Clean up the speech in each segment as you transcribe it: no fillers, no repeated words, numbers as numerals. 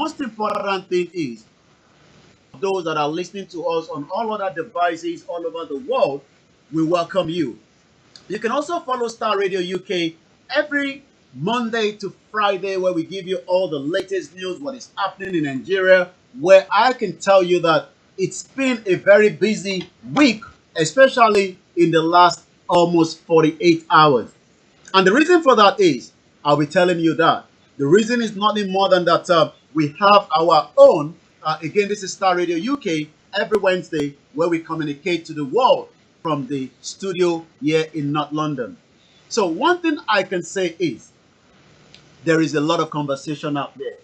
most important thing is those that are listening to us on all other devices all over the world, we welcome you. You can also follow Star Radio UK every Monday to Friday, where we give you all the latest news, what is happening in Nigeria, where I can tell you that it's been a very busy week, especially in the last almost 48 hours. And the reason for that is, I'll be telling you that. The reason is nothing more than that we have our own, again, this is Star Radio UK, every Wednesday, where we communicate to the world from the studio here in North London. So one thing I can say is, there is a lot of conversation out there.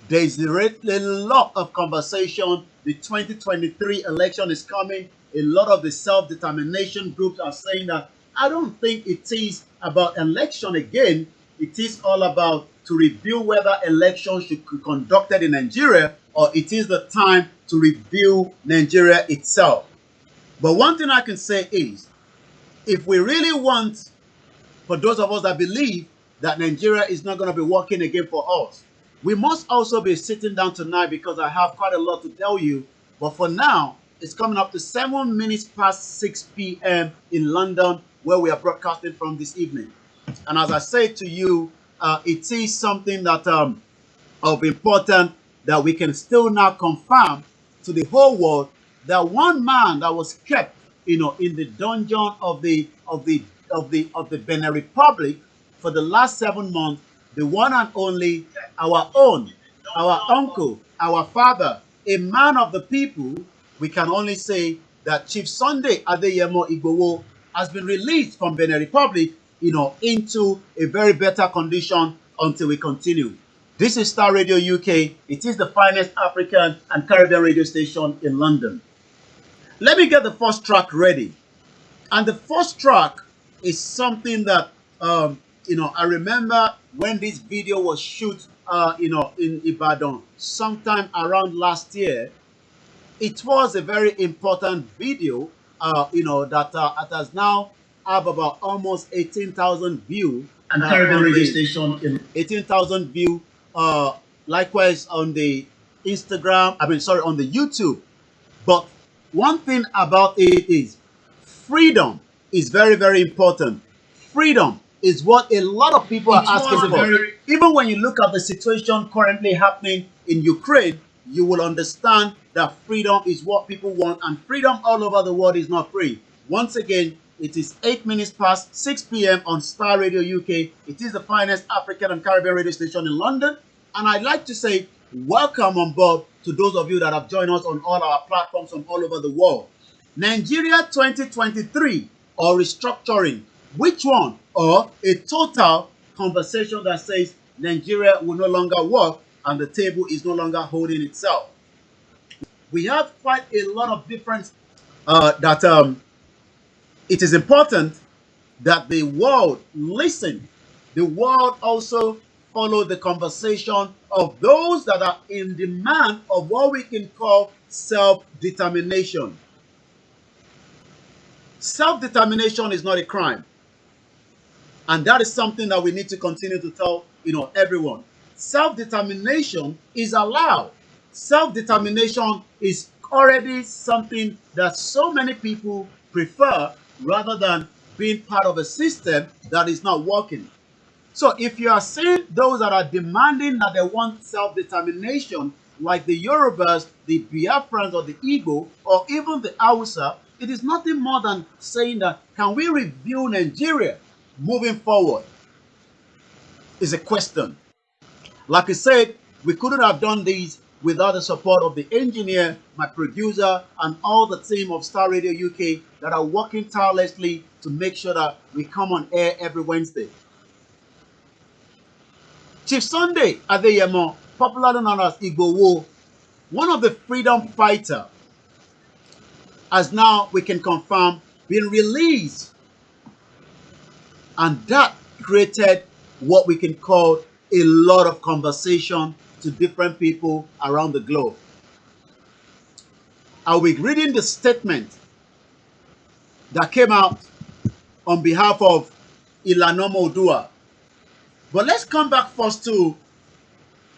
There is a lot of conversation. The 2023 election is coming. A lot of the self-determination groups are saying that I don't think it is about election again. It is all about to review whether elections should be conducted in Nigeria, or it is the time to review Nigeria itself. But one thing I can say is, if we really want, for those of us that believe that Nigeria is not going to be working again for us, we must also be sitting down tonight, because I have quite a lot to tell you. But for now, it's coming up to 7 minutes past 6 p.m. in London, where we are broadcasting from this evening. And as I said to you, it is something that of importance that we can still now confirm to the whole world that one man that was kept, in the dungeon of the Benin Republic for the last 7 months, the one and only, our own, our uncle, our father, a man of the people, we can only say that Chief Sunday Adeyemi Igboho has been released from Benin Republic, into a very better condition until we continue. This is Star Radio UK. It is the finest African and Caribbean radio station in London. Let me get the first track ready. And the first track is something that, I remember when this video was shot, in Ibadan, sometime around last year. It was a very important video, that has now have about almost 18,000 views. And Caribbean radio station in 18,000 views. Likewise on the Instagram, on the YouTube. But one thing about it is, freedom is very, very important. Freedom is what a lot of people are asking for. Even when you look at the situation currently happening in Ukraine, you will understand that freedom is what people want, and freedom all over the world is not free. Once again, it is 8 minutes past 6 p.m. on Star Radio UK. It is the finest African and Caribbean radio station in London. And I'd like to say welcome on board to those of you that have joined us on all our platforms from all over the world. Nigeria 2023 or restructuring, which one? Or a total conversation that says Nigeria will no longer work and the table is no longer holding itself. We have quite a lot of difference it is important that the world listen. The world also follow the conversation of those that are in demand of what we can call self-determination. Self-determination is not a crime. And that is something that we need to continue to tell, everyone. Self-determination is allowed. Self-determination is already something that so many people prefer, rather than being part of a system that is not working. So if you are seeing those that are demanding that they want self-determination, like the Yorubas, the Biafrans, or the Igbo, or even the Hausa, it is nothing more than saying that, can we review Nigeria moving forward? Is a question. Like I said, we couldn't have done these without the support of the engineer, my producer, and all the team of Star Radio UK that are working tirelessly to make sure that we come on air every Wednesday. Chief Sunday Adeyemi, popularly known as Igboho, one of the freedom fighters, has now, we can confirm, been released. And that created what we can call a lot of conversation to different people around the globe. I'll be reading the statement that came out on behalf of Ilanomo Odua. But let's come back first to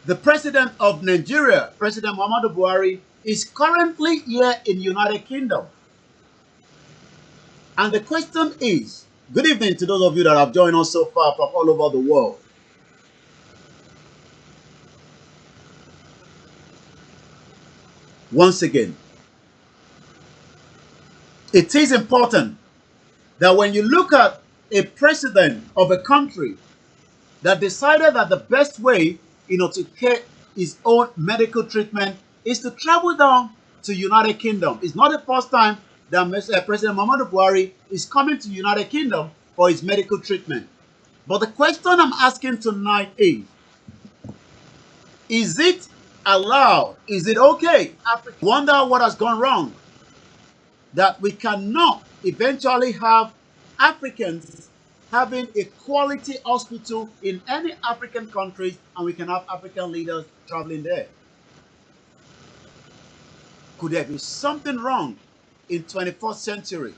The president of Nigeria, President Muhammadu Buhari, is currently here in United Kingdom. And the question is, good evening to those of you that have joined us so far from all over the world. Once again, it is important that when you look at a president of a country that decided that the best way, to get his own medical treatment is to travel down to United Kingdom. It's not the first time that President Muhammadu Buhari is coming to United Kingdom for his medical treatment. But the question I'm asking tonight is it allowed? Is it okay? Africa wonder what has gone wrong, that we cannot eventually have Africans having a quality hospital in any African countries, and we can have African leaders traveling there. Could there be something wrong in 21st century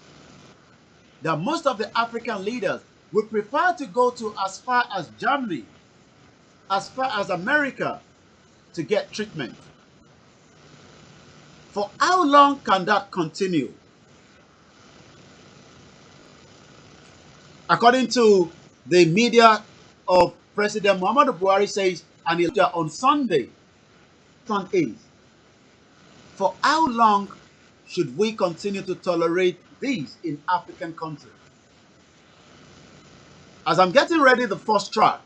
that most of the African leaders would prefer to go to as far as Germany, as far as America, to get treatment? For how long can that continue? According to the media of President Muhammadu Buhari says, and on Sunday, for how long should we continue to tolerate these in African countries? As I'm getting ready the first track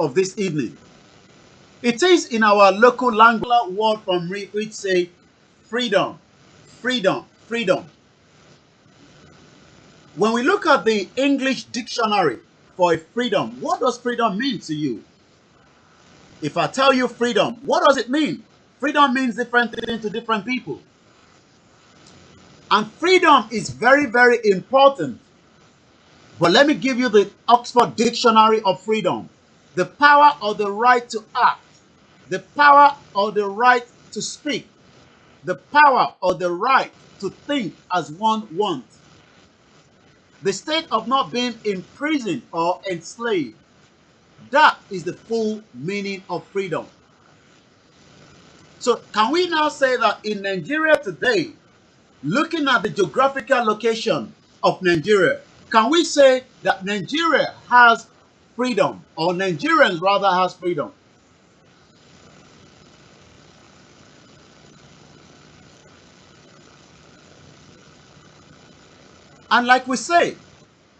of this evening, it is in our local language word from which say freedom, freedom, freedom. When we look at the English dictionary for a freedom, what does freedom mean to you? If I tell you freedom, what does it mean? Freedom means different things to different people. And freedom is very, very important. But let me give you the Oxford Dictionary of freedom. The power or the right to act. The power or the right to speak. The power or the right to think as one wants. The state of not being imprisoned or enslaved. That is the full meaning of freedom. So can we now say that in Nigeria today, looking at the geographical location of Nigeria, can we say that Nigeria has freedom, or Nigerians rather has freedom? And like we say,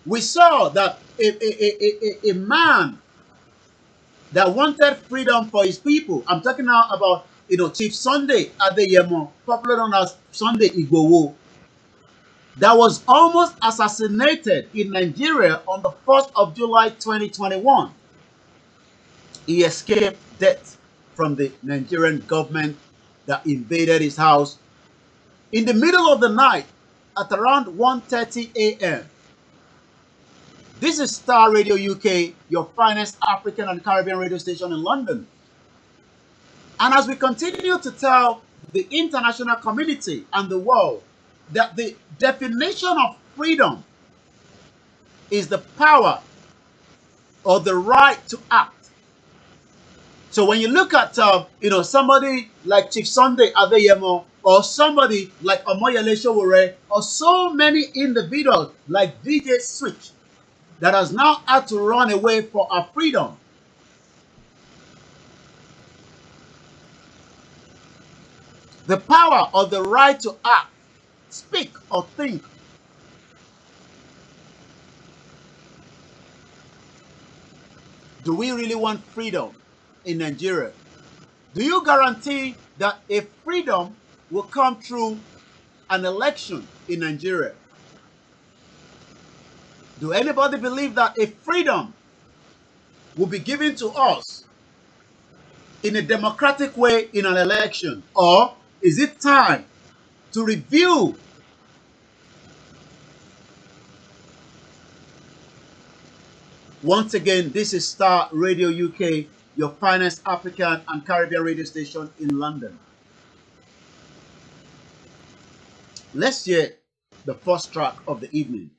we saw that a man that wanted freedom for his people, I'm talking now about Chief Sunday Adeyemi, popularly known as Sunday IGBOHO, that was almost assassinated in Nigeria on the 1st of July 2021. He escaped death from the Nigerian government that invaded his house in the middle of the night at around 1:30 a.m. This is Starr Radio UK, your finest African and Caribbean radio station in London. And as we continue to tell the international community and the world that the definition of freedom is the power or the right to act. So when you look at somebody like Chief Sunday Adeyemi, or somebody like OMOYELE SOWORE, or so many individuals like DJ Switch that has now had to run away for our freedom, the power or the right to act, speak or think. Do we really want freedom in Nigeria? Do you guarantee that a freedom will come through an election in Nigeria? Do anybody believe that a freedom will be given to us in a democratic way in an election? Or is it time to review once again? This is Starr Radio UK, your finest African and Caribbean radio station in London. Let's hear the first track of the evening.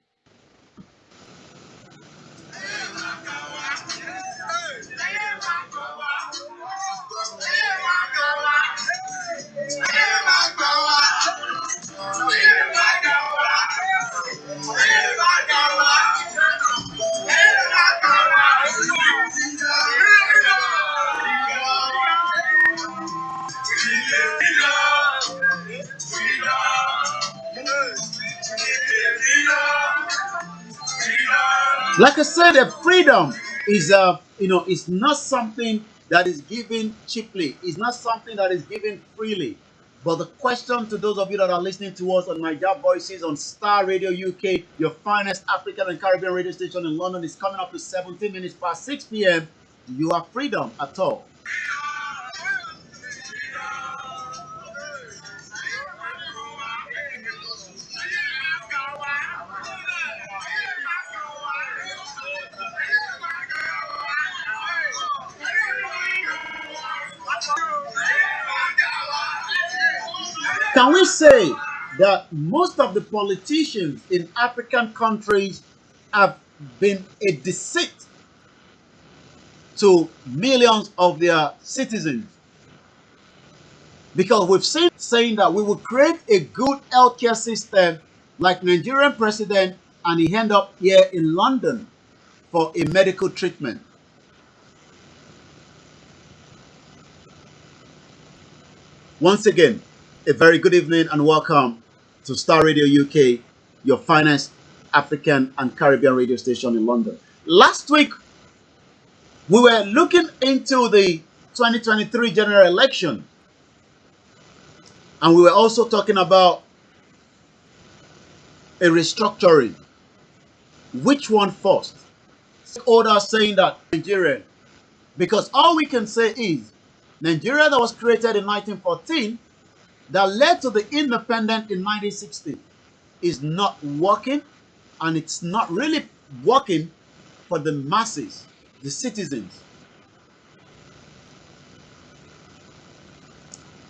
Like I said, freedom is it's not something that is given cheaply. It's not something that is given freely. But the question to those of you that are listening to us on Niger Voices on Star Radio UK, your finest African and Caribbean radio station in London, is coming up to 17 minutes past 6 p.m. Do you have freedom at all? Can we say that most of the politicians in African countries have been a deceit to millions of their citizens? Because we've seen saying that we will create a good healthcare system like Nigerian president, and he end up here in London for a medical treatment. Once again, a very good evening and welcome to Star Radio UK, your finest African and Caribbean radio station in London. Last week, we were looking into the 2023 general election, and we were also talking about a restructuring. Which one first? Others saying that Nigeria, because all we can say is Nigeria that was created in 1914 that led to the independence in 1960 is not working, and it's not really working for the masses, the citizens.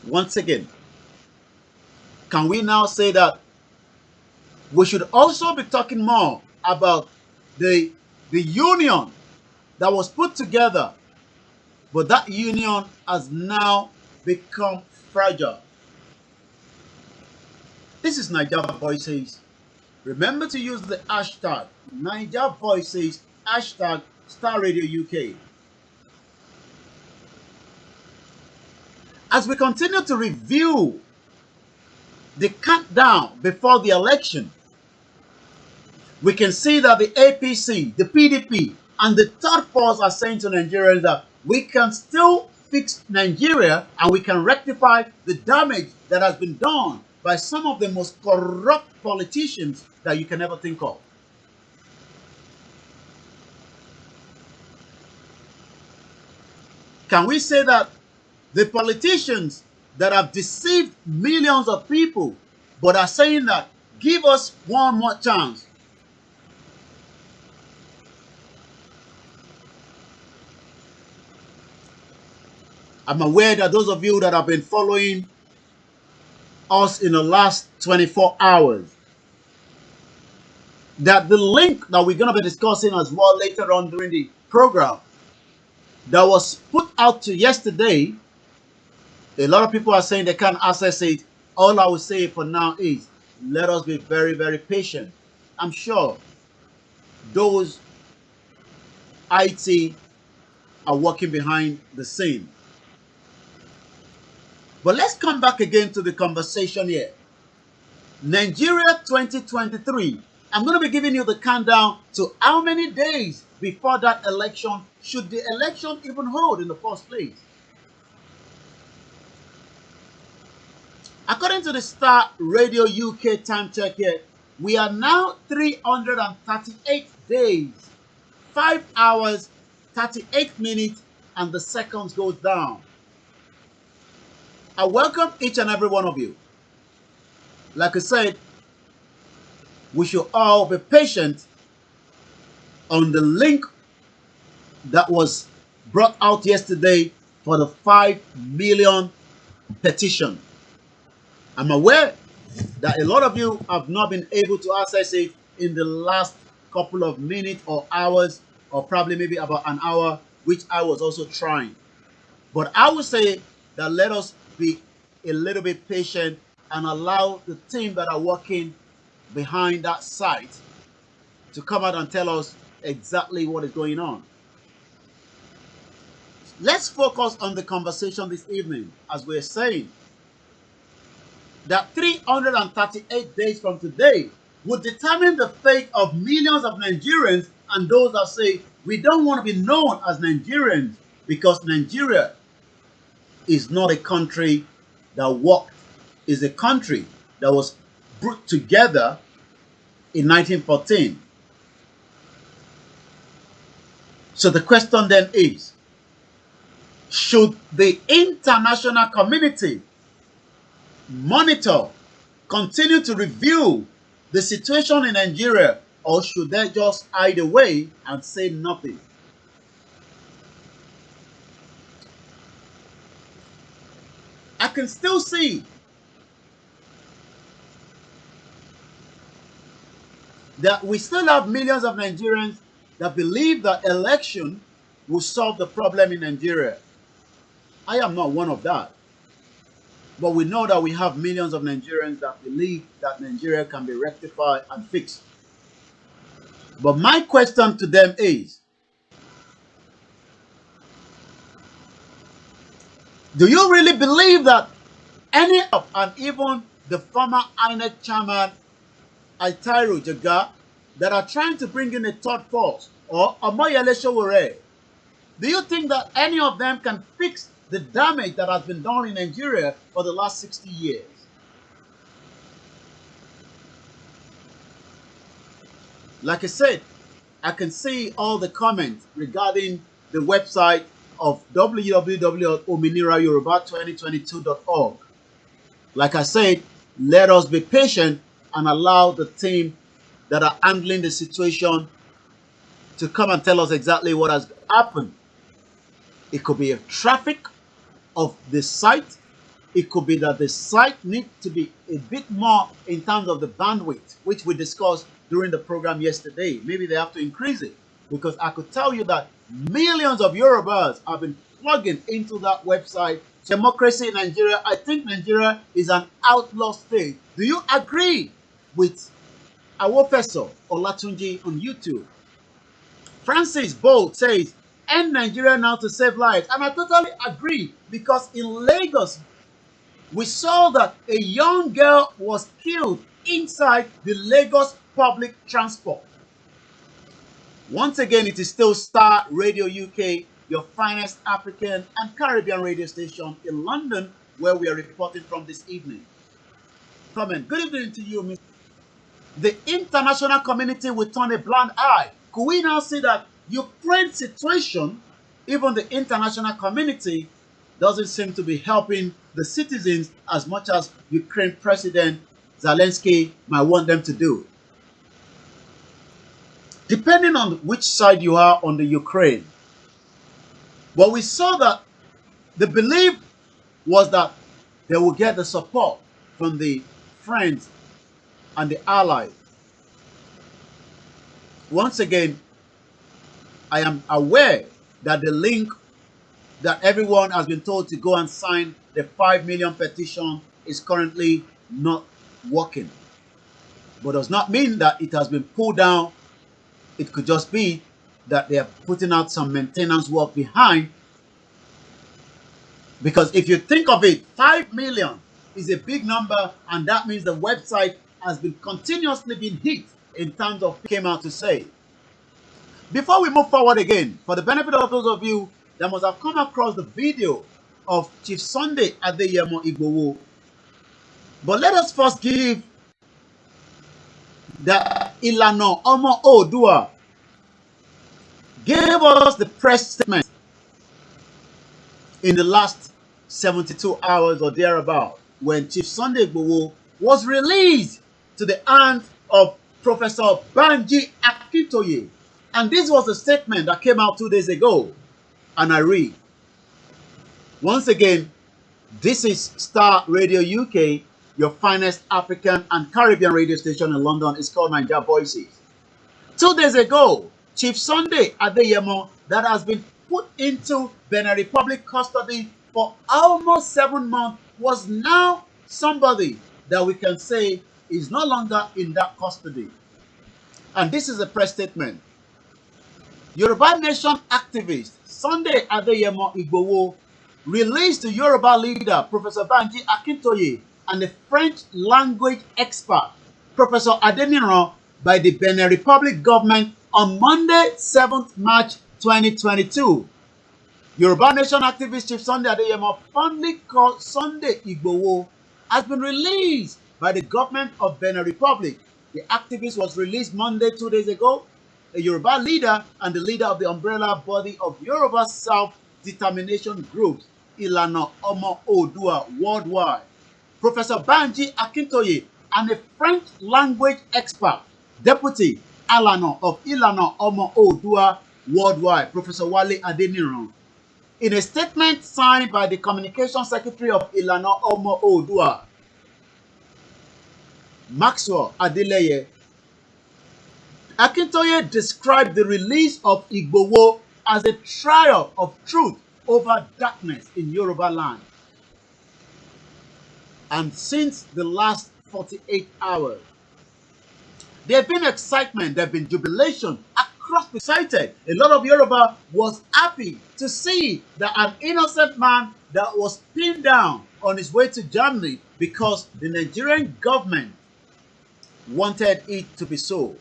Once again, can we now say that we should also be talking more about the union that was put together, but that union has now become fragile? This is Niger Voices. Remember to use the hashtag Niger Voices, hashtag Star Radio UK. As we continue to review the countdown before the election, we can see that the APC, the PDP, and the third force are saying to Nigerians that we can still fix Nigeria and we can rectify the damage that has been done by some of the most corrupt politicians that you can ever think of. Can we say that the politicians that have deceived millions of people but are saying that give us one more chance? I'm aware that those of you that have been following us in the last 24 hours, that the link that we're going to be discussing as well later on during the program that was put out to yesterday, a lot of people are saying they can't access it. All I will say for now is let us be very, very patient. I'm sure those IT are working behind the scene. But let's come back again to the conversation here. Nigeria 2023. I'm going to be giving you the countdown to how many days before that election should the election even hold in the first place. According to the Star Radio UK time check here, we are now 338 days, 5 hours, 38 minutes, and the seconds goes down. I welcome each and every one of you. Like I said, we should all be patient on the link that was brought out yesterday for the 5 million petition. I'm aware that a lot of you have not been able to access it in the last couple of minutes or hours, or probably maybe about an hour, which I was also trying. But I would say that let us be a little bit patient and allow the team that are working behind that site to come out and tell us exactly what is going on. Let's focus on the conversation this evening, as we're saying that 338 days from today would determine the fate of millions of Nigerians and those that say we don't want to be known as Nigerians because Nigeria is not a country that worked, is a country that was brought together in 1914. So the question then is, should the international community monitor, continue to review the situation in Nigeria, or should they just hide away and say nothing? I can still see that we still have millions of Nigerians that believe that election will solve the problem in Nigeria. I am not one of that. But we know that we have millions of Nigerians that believe that Nigeria can be rectified and fixed. But my question to them is, do you really believe that any of, and even the former INEC chairman, Aitairo Jaga, that are trying to bring in a third force, or OMOYELE SOWORE, do you think that any of them can fix the damage that has been done in Nigeria for the last 60 years? Like I said, I can see all the comments regarding the website of www.ominirayoruba2022.org. Like I said, let us be patient and allow the team that are handling the situation to come and tell us exactly what has happened. It could be a traffic of the site. It could be that the site needs to be a bit more in terms of the bandwidth, which we discussed during the program yesterday. Maybe they have to increase it, because I could tell you that millions of Yorubas have been plugging into that website. Democracy in Nigeria. I think Nigeria is an outlaw state. Do you agree with our professor Olatunji on YouTube? Francis Bolt says, "End Nigeria now to save lives." And I totally agree, because in Lagos, we saw that a young girl was killed inside the Lagos public transport. Once again, it is still Starr Radio UK, your finest African and Caribbean radio station in London, where we are reporting from this evening. Comment. Good evening to you, Mr. The international community will turn a blind eye. Could we now see that Ukraine situation, even the international community, doesn't seem to be helping the citizens as much as Ukraine President Zelensky might want them to do? Depending on which side you are on the Ukraine. But we saw that the belief was that they will get the support from the friends and the allies. Once again, I am aware that the link that everyone has been told to go and sign the 5 million petition is currently not working. But does not mean that it has been pulled down. It could just be that they are putting out some maintenance work behind. Because if you think of it, 5 million is a big number, and that means the website has been continuously being hit in terms of came out to say. Before we move forward again, for the benefit of those of you that must have come across the video of Chief Sunday Adeyemi IGBOHO, but let us first give the Ilana Omo Odua gave us the press statement in the last 72 hours or thereabout, when Chief Sunday IGBOHO was released to the hands of Professor Banji Akintoye. And this was a statement that came out 2 days ago. And I read, once again, this is Starr Radio UK, your finest African and Caribbean radio station in London. It's called Nigeria Voices. 2 days ago, Chief Sunday Adeyemi, that has been put into Benin Republic custody for almost 7 months, was now somebody that we can say is no longer in that custody. And this is a press statement. Yoruba Nation activist Sunday Adeyemi IGBOHO released to Yoruba leader Professor Banji Akintoye and the French language expert Professor Adeyemi by the Benin Republic government On Monday, 7th March 2022, Yoruba Nation activist Chief Sunday Adeyemi, fondly called Sunday IGBOHO, has been released by the government of Benin Republic. The activist was released Monday 2 days ago. A Yoruba leader and the leader of the umbrella body of Yoruba self-determination groups, Ilana Omo Odua worldwide, Professor Banji Akintoye, and a French language expert, Deputy Alano of Ilana Omo Odua worldwide, Professor Wale Adeniran. In a statement signed by the Communication Secretary of Ilana Omo Odua, Maxwell Adeleye, Akintoye described the release of IGBOHO as a triumph of truth over darkness in Yoruba land. And since the last 48 hours, there have been excitement, there have been jubilation across the society. A lot of Yoruba was happy to see that an innocent man that was pinned down on his way to Germany because the Nigerian government wanted it to be so.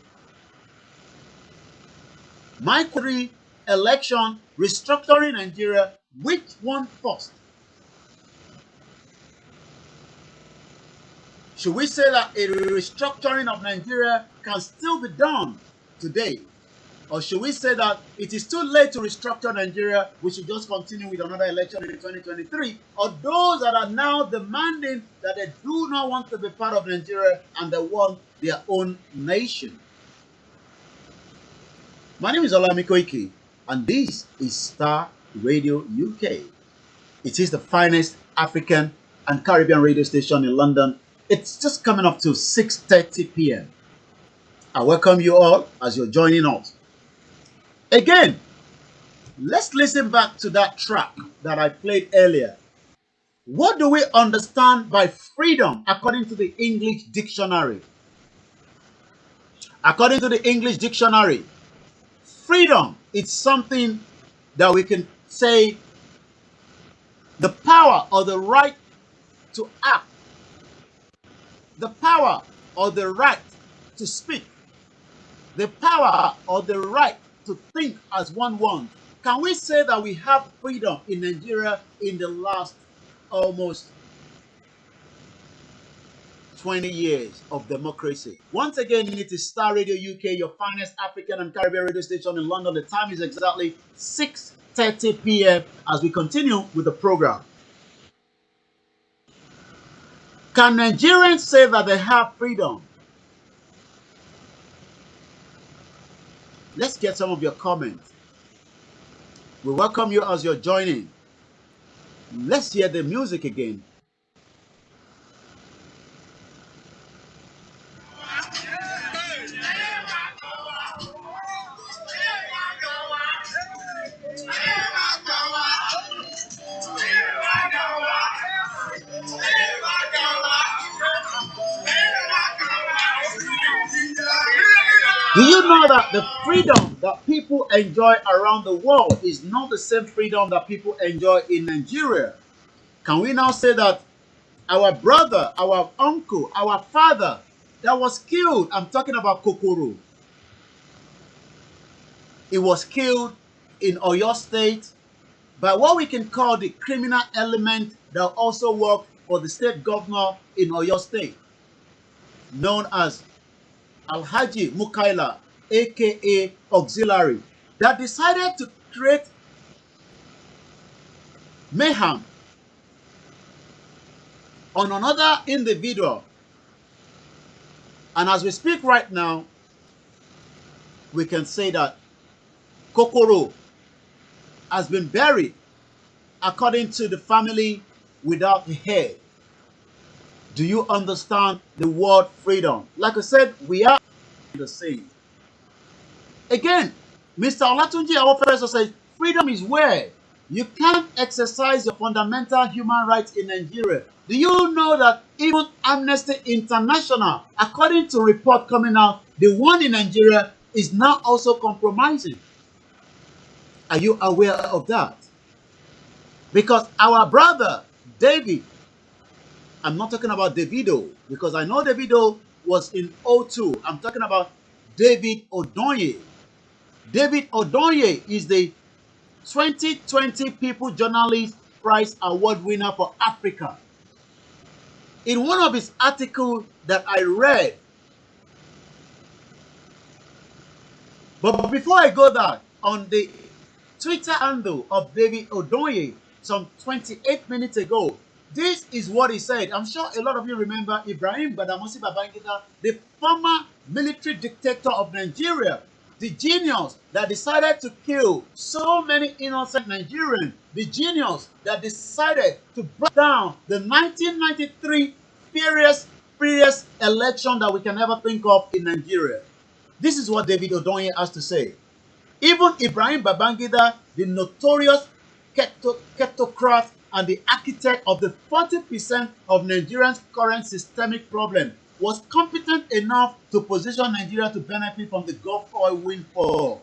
My query, election, restructuring Nigeria, which one first? Should we say that a restructuring of Nigeria can still be done today? Or should we say that it is too late to restructure Nigeria, we should just continue with another election in 2023? Or those that are now demanding that they do not want to be part of Nigeria and they want their own nation? My name is Olamileka, and this is Starr Radio UK. It is the finest African and Caribbean radio station in London. It's just coming up to 6:30 p.m. I welcome you all as you're joining us. Again, let's listen back to that track that I played earlier. What do we understand by freedom according to the English dictionary? According to the English dictionary, freedom is something that we can say the power or the right to act, the power or the right to speak, the power or the right to think as one wants. Can we say that we have freedom in Nigeria in the last almost 20 years of democracy? Once again, it is Starr Radio UK, your finest African and Caribbean radio station in London. The time is exactly 6:30 p.m. as we continue with the program. Can Nigerians say that they have freedom? Let's get some of your comments. We welcome you as you're joining. Let's hear the music again. Do you know that the freedom that people enjoy around the world is not the same freedom that people enjoy in Nigeria? Can we now say that our brother, our uncle, our father that was killed, I'm talking about KOKORO, he was killed in Oyo State by what we can call the criminal element that also worked for the state governor in Oyo State, known as Alhaji Mukaila, aka Auxiliary, that decided to create mayhem on another individual. And as we speak right now, we can say that KOKORO has been buried, according to the family, without a head. Do you understand the word freedom? Like I said, we are the same. Again, Mr. Olatunji, our professor, says freedom is where you can't exercise your fundamental human rights in Nigeria. Do you know that even Amnesty International, according to a report coming out, the one in Nigeria is now also compromising? Are you aware of that? Because our brother, David, I'm not talking about Davido, because I know Davido was in O2. I'm talking about David Odoye. David Odonye is the 2020 People Journalist Prize Award winner for Africa. In one of his articles that I read, but before I go there, on the Twitter handle of David Odonye some 28 minutes ago, this is what he said. I'm sure a lot of you remember Ibrahim Badamasi Babangida, the former military dictator of Nigeria, the genius that decided to kill so many innocent Nigerians, the genius that decided to break down the 1993 freest election that we can ever think of in Nigeria. This is what David Odonye has to say. Even Ibrahim Babangida, the notorious ketocrat and the architect of the 40% of Nigeria's current systemic problem, was competent enough to position Nigeria to benefit from the Gulf oil windfall.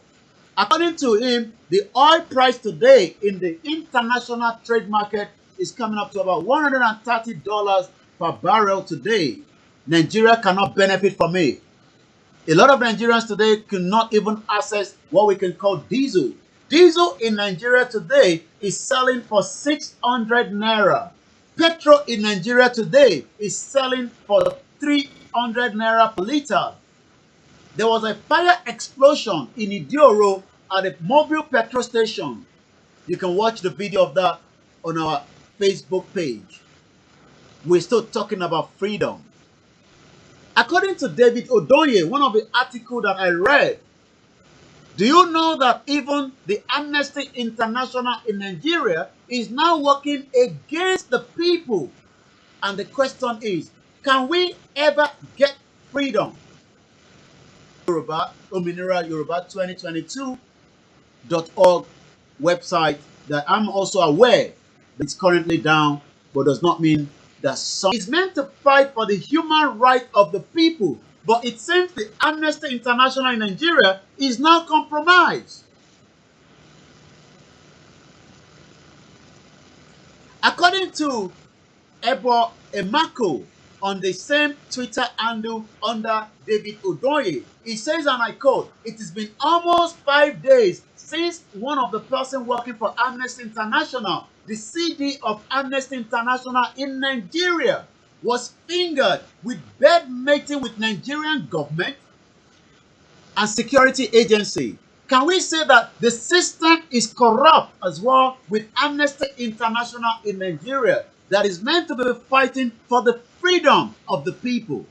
According to him, the oil price today in the international trade market is coming up to about $130 per barrel today. Nigeria cannot benefit from it. A lot of Nigerians today cannot even access what we can call diesel. Diesel in Nigeria today is selling for 600 naira. Petrol in Nigeria today is selling for 300 naira per liter. There was a fire explosion in Idioro at a mobile petrol station. You can watch the video of that on our Facebook page. We're still talking about freedom. According to David Odonye, one of the articles that I read, do you know that even the Amnesty International in Nigeria is now working against the people? And the question is, can we ever get freedom? Yoruba, Ominira Yoruba 2022.org website that I'm also aware it's currently down, but does not mean that some is meant to fight for the human right of the people. But it seems the Amnesty International in Nigeria is now compromised. According to Ebo Emako on the same Twitter handle under David Odonye, he says, and I quote, "It has been almost 5 days since one of the person working for Amnesty International, the CD of Amnesty International in Nigeria, was fingered with bed mating with Nigerian government and security agency. Can we say that the system is corrupt as well with Amnesty International in Nigeria that is meant to be fighting for the freedom of the people?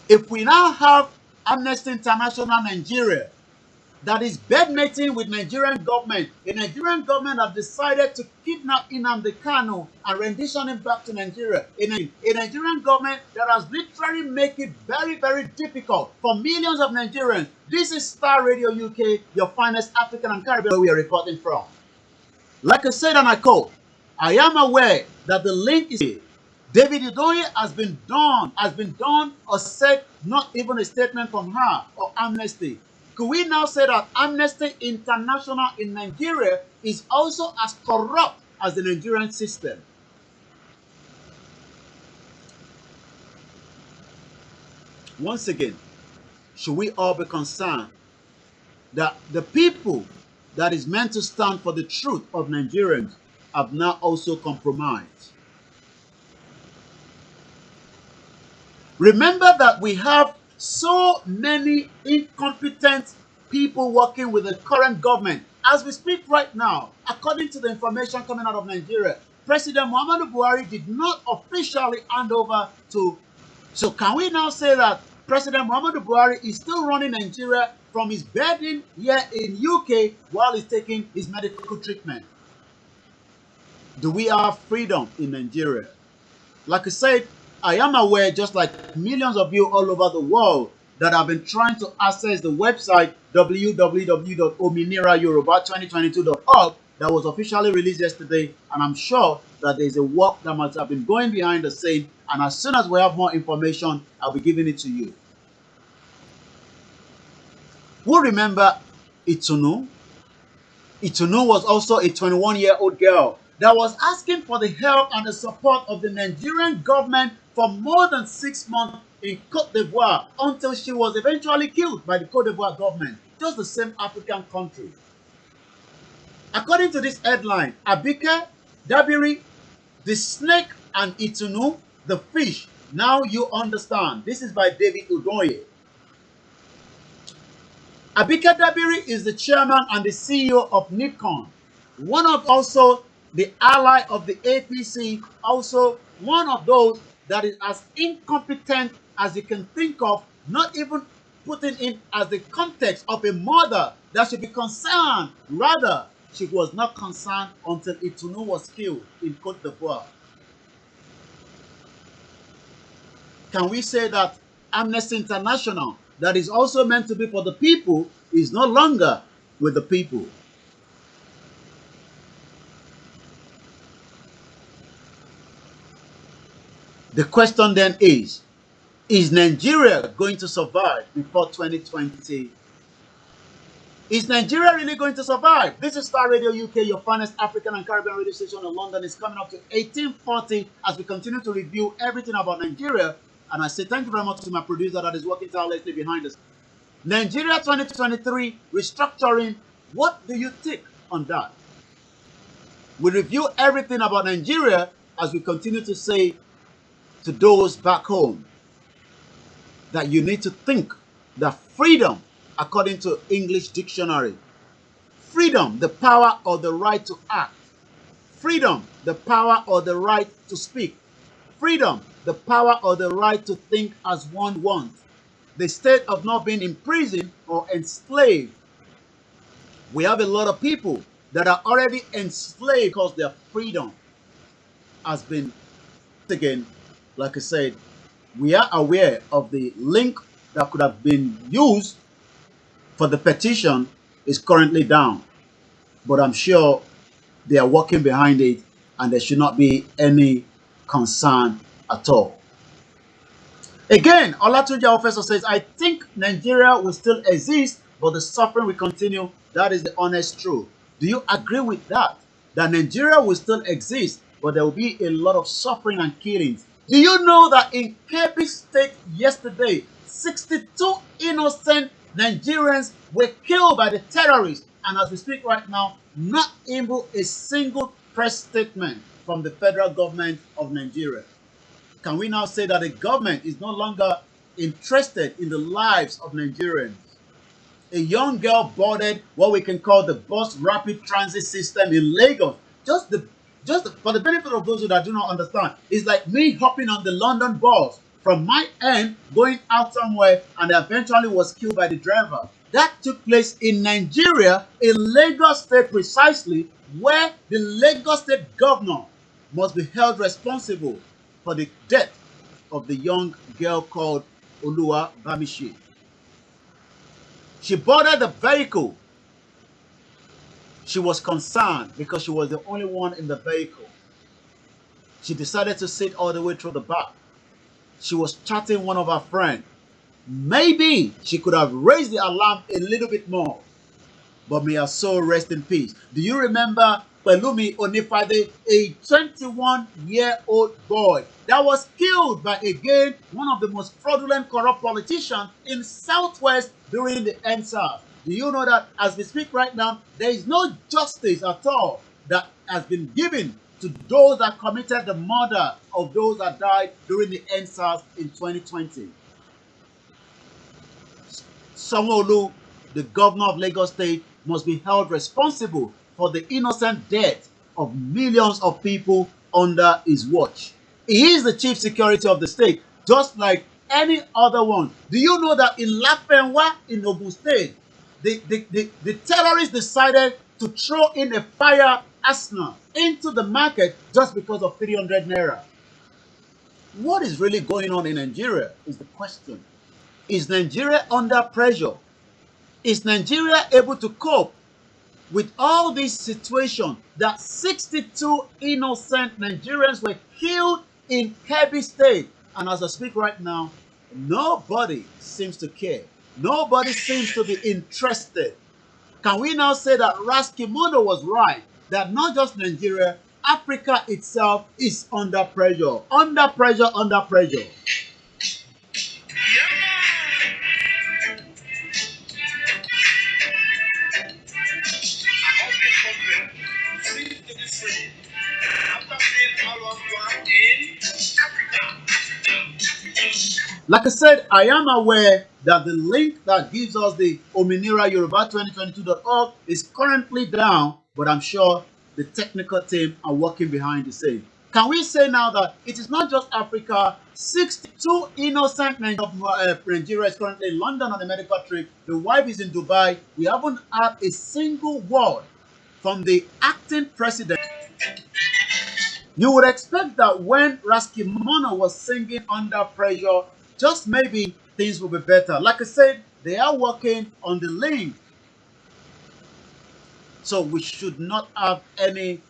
If we now have Amnesty International Nigeria that is bedmating with Nigerian government, the Nigerian government have decided to kidnap NNAMDI KANU and rendition him back to Nigeria. A Nigerian government that has literally made it very, very difficult for millions of Nigerians. This is Starr Radio UK, your finest African and Caribbean, where we are reporting from. Like I said, and I quote, I am aware that the link is here. David Odonye has been done or said not even a statement from her or Amnesty. Could we now say that Amnesty International in Nigeria is also as corrupt as the Nigerian system? Once again, should we all be concerned that the people that is meant to stand for the truth of Nigerians have now also compromised? Remember that we have so many incompetent people working with the current government. As we speak right now, according to the information coming out of Nigeria, President Muhammadu Buhari did not officially hand over to... So can we now say that President Muhammadu Buhari is still running Nigeria from his bed in here in UK while he's taking his medical treatment? Do we have freedom in Nigeria? Like I said, I am aware, just like millions of you all over the world, that have been trying to access the website www.ominirayoruba2022.org that was officially released yesterday, and I'm sure that there's a work that must have been going behind the scene, and as soon as we have more information, I'll be giving it to you. Who remember Itunu? Itunu was also a 21-year-old girl that was asking for the help and the support of the Nigerian government for more than 6 months in Cote d'Ivoire until she was eventually killed by the Cote d'Ivoire government. Just the same African country. According to this headline, Abike, Dabiri, the snake and Itunu, the fish. Now you understand. This is by David Udoye. Abike Dabiri is the chairman and the CEO of NIPCON, one of also the ally of the APC, also one of those that is as incompetent as you can think of, not even putting in as the context of a mother that should be concerned. Rather, she was not concerned until Itunu was killed in Cote d'Ivoire. Can we say that Amnesty International, that is also meant to be for the people, is no longer with the people? The question then is Nigeria going to survive before 2020? Is Nigeria really going to survive? This is Starr Radio UK, your finest African and Caribbean radio station in London. It's coming up to 1840 as we continue to review everything about Nigeria. And I say thank you very much to my producer that is working tirelessly behind us. Nigeria 2023 restructuring. What do you think on that? We review everything about Nigeria as we continue to say to those back home that you need to think that freedom, according to English dictionary, freedom, the power or the right to act. Freedom, the power or the right to speak. Freedom, the power or the right to think as one wants. The state of not being imprisoned or enslaved. We have a lot of people that are already enslaved because their freedom has been taken. Like I said, we are aware of the link that could have been used for the petition is currently down. But I'm sure they are working behind it and there should not be any concern at all. Again, Olatunji Officer says, I think Nigeria will still exist, but the suffering will continue. That is the honest truth. Do you agree with that? That Nigeria will still exist, but there will be a lot of suffering and killings. Do you know that in Kebbi State yesterday, 62 innocent Nigerians were killed by the terrorists? And as we speak right now, not even a single press statement from the federal government of Nigeria. Can we now say that the government is no longer interested in the lives of Nigerians? A young girl boarded what we can call the bus rapid transit system in Lagos. Just for the benefit of those who that do not understand, it's like me hopping on the London bus from my end going out somewhere and eventually was killed by the driver. That took place in Nigeria, in Lagos State precisely, where the Lagos State governor must be held responsible for the death of the young girl called YòRÀBÁ. She boarded the vehicle. She was concerned because she was the only one in the vehicle. She decided to sit all the way through the back. She was chatting one of her friends. Maybe she could have raised the alarm a little bit more. But may her soul rest in peace. Do you remember Pelumi Onifade, a 21-year-old boy that was killed by, again, one of the most fraudulent, corrupt politicians in Southwest during the NSAS? Do you know that as we speak right now, there is no justice at all that has been given to those that committed the murder of those that died during the NSAS in 2020? Sanwo-Olu, the governor of Lagos State, must be held responsible for the innocent death of millions of people under his watch. He is the chief security of the state, just like any other one. Do you know that in Lafenwa in Ogun State, the terrorists decided to throw in a fire arsenal into the market just because of 300 naira? What is really going on in Nigeria is the question. Is Nigeria under pressure? Is Nigeria able to cope with all this situation that 62 innocent Nigerians were killed in Kebbi State? And as I speak right now, nobody seems to care. Nobody seems to be interested. Can we now say that Raskimono was right? That not just Nigeria, Africa itself is under pressure. Under pressure, under pressure. Like I said, I am aware that the link that gives us the Ominira Yoruba 2022.org is currently down, but I'm sure the technical team are working behind the scene. Can we say now that it is not just Africa? 62 innocent men of Nigeria is currently in London on a medical trip. The wife is in Dubai. We haven't had a single word from the acting president. You would expect that when Raskimono was singing Under Pressure, just maybe things will be better. Like I said, they are working on the link. So we should not have any.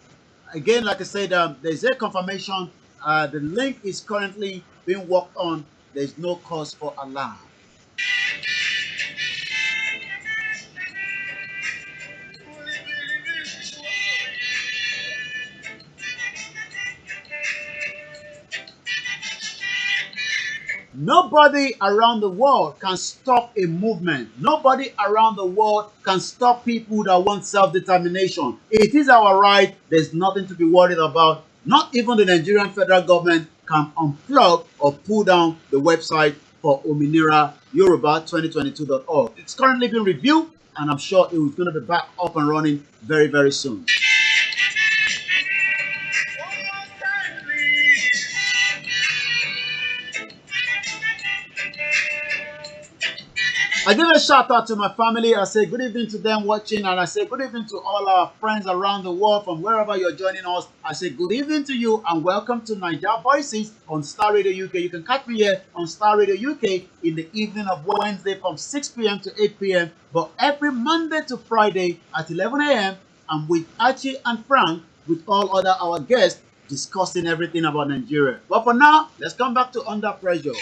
Again, like I said, there's a confirmation. The link is currently being worked on. There's no cause for alarm. Nobody around the world can stop a movement. Nobody around the world can stop people that want self-determination. It is our right. There's nothing to be worried about. Not even the Nigerian federal government can unplug or pull down the website for Ominira Yoruba 2022.org. It's currently being reviewed, and I'm sure it is going to be back up and running very, very soon. I give a shout out to my family. I say good evening to them watching, and I say good evening to all our friends around the world from wherever you're joining us. I say good evening to you and welcome to Nigeria Voices on Starr Radio UK. You can catch me here on Starr Radio UK in the evening of Wednesday from 6 p.m. to 8 p.m. But every Monday to Friday at 11 a.m. I'm with Archie and Frank with all other our guests discussing everything about Nigeria. But for now, let's come back to Under Pressure.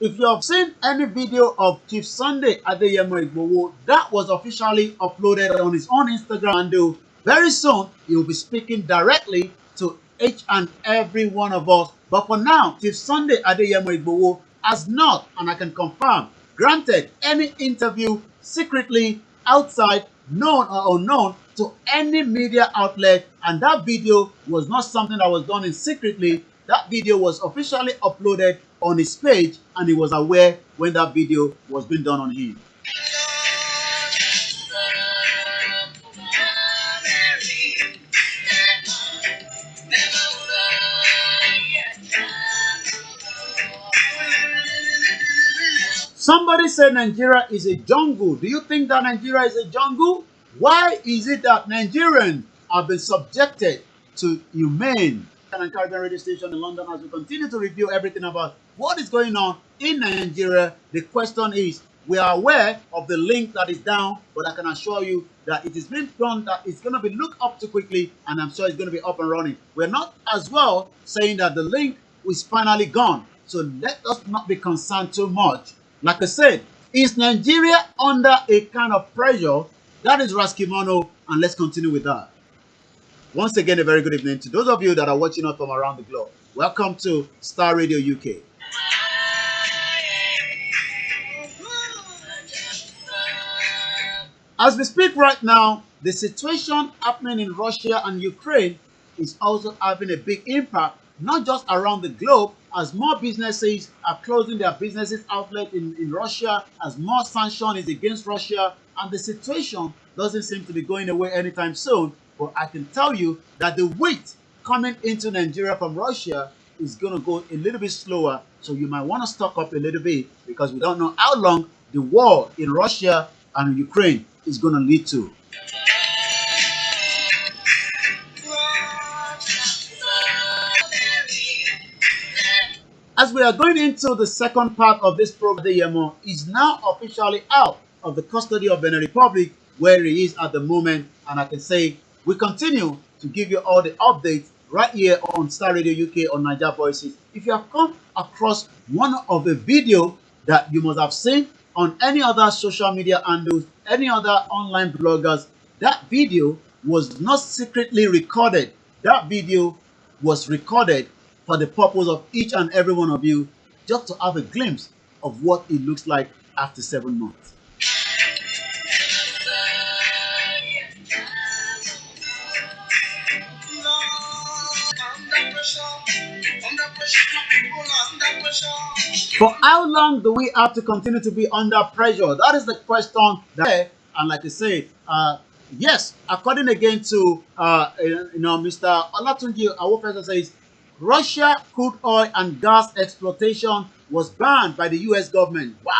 If you have seen any video of Chief Sunday Adeyemi IGBOHO, that was officially uploaded on his own Instagram handle. Very soon, he will be speaking directly to each and every one of us. But for now, Chief Sunday Adeyemi IGBOHO has not, and I can confirm, granted any interview secretly outside, known or unknown, to any media outlet. And that video was not something that was done in secretly. That video was officially uploaded on his page, and he was aware when that video was being done on him. Somebody said Nigeria is a jungle. Do you think that Nigeria is a jungle? Why is it that Nigerians have been subjected to humane and Caribbean radio station in London as we continue to review everything about what is going on in Nigeria? The question is, we are aware of the link that is down, but I can assure you that it is being done, that it's going to be looked up to quickly, and I'm sure it's going to be up and running. We're not as well saying that the link is finally gone, so let us not be concerned too much. Like I said, is Nigeria under a kind of pressure? That is Raskimono, and let's continue with that. Once again, a very good evening to those of you that are watching us from around the globe. Welcome to Starr Radio UK. As we speak right now, the situation happening in Russia and Ukraine is also having a big impact, not just around the globe, as more businesses are closing their businesses outlet in Russia, as more sanction is against Russia, and the situation doesn't seem to be going away anytime soon. But I can tell you that the wheat coming into Nigeria from Russia is going to go a little bit slower. So you might want to stock up a little bit, because we don't know how long the war in Russia and Ukraine is going to lead to. As we are going into the second part of this program, Adeyemi is now officially out of the custody of Benin Republic, where he is at the moment. And I can say we continue to give you all the updates right here on Starr Radio UK on Nigeria Voices. If you have come across one of the video that you must have seen on any other social media handles, any other online bloggers, that video was not secretly recorded. That video was recorded for the purpose of each and every one of you, just to have a glimpse of what it looks like after 7 months. For how long do we have to continue to be under pressure? That is the question. And like I say, yes, according again to Mr. Olatunji Awofesa says, Russia crude oil and gas exploitation was banned by the U.S. government. Wow.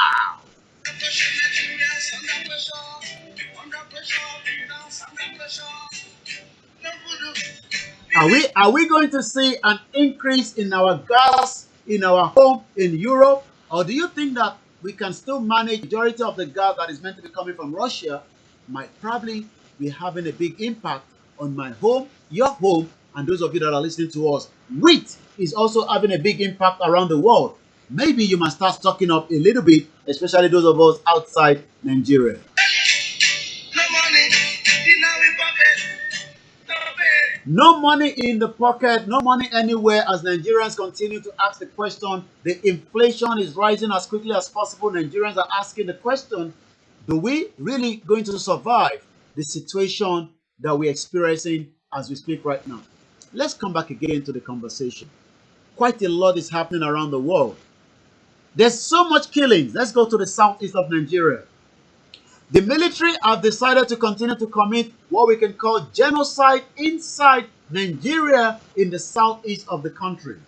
Are we going to see an increase in our gas in our home in Europe? Or do you think that we can still manage the majority of the gas that is meant to be coming from Russia might probably be having a big impact on my home, your home, and those of you that are listening to us? Wheat is also having a big impact around the world. Maybe you must start stocking up a little bit, especially those of us outside Nigeria. No money in the pocket, no money anywhere as Nigerians continue to ask the question. The inflation is rising as quickly as possible. Nigerians are asking the question, do we really going to survive the situation that we're experiencing as we speak right now? Let's come back again to the conversation. Quite a lot is happening around the world. There's so much killings. Let's go to the southeast of Nigeria. The military have decided to continue to commit what we can call genocide inside Nigeria in the southeast of the country.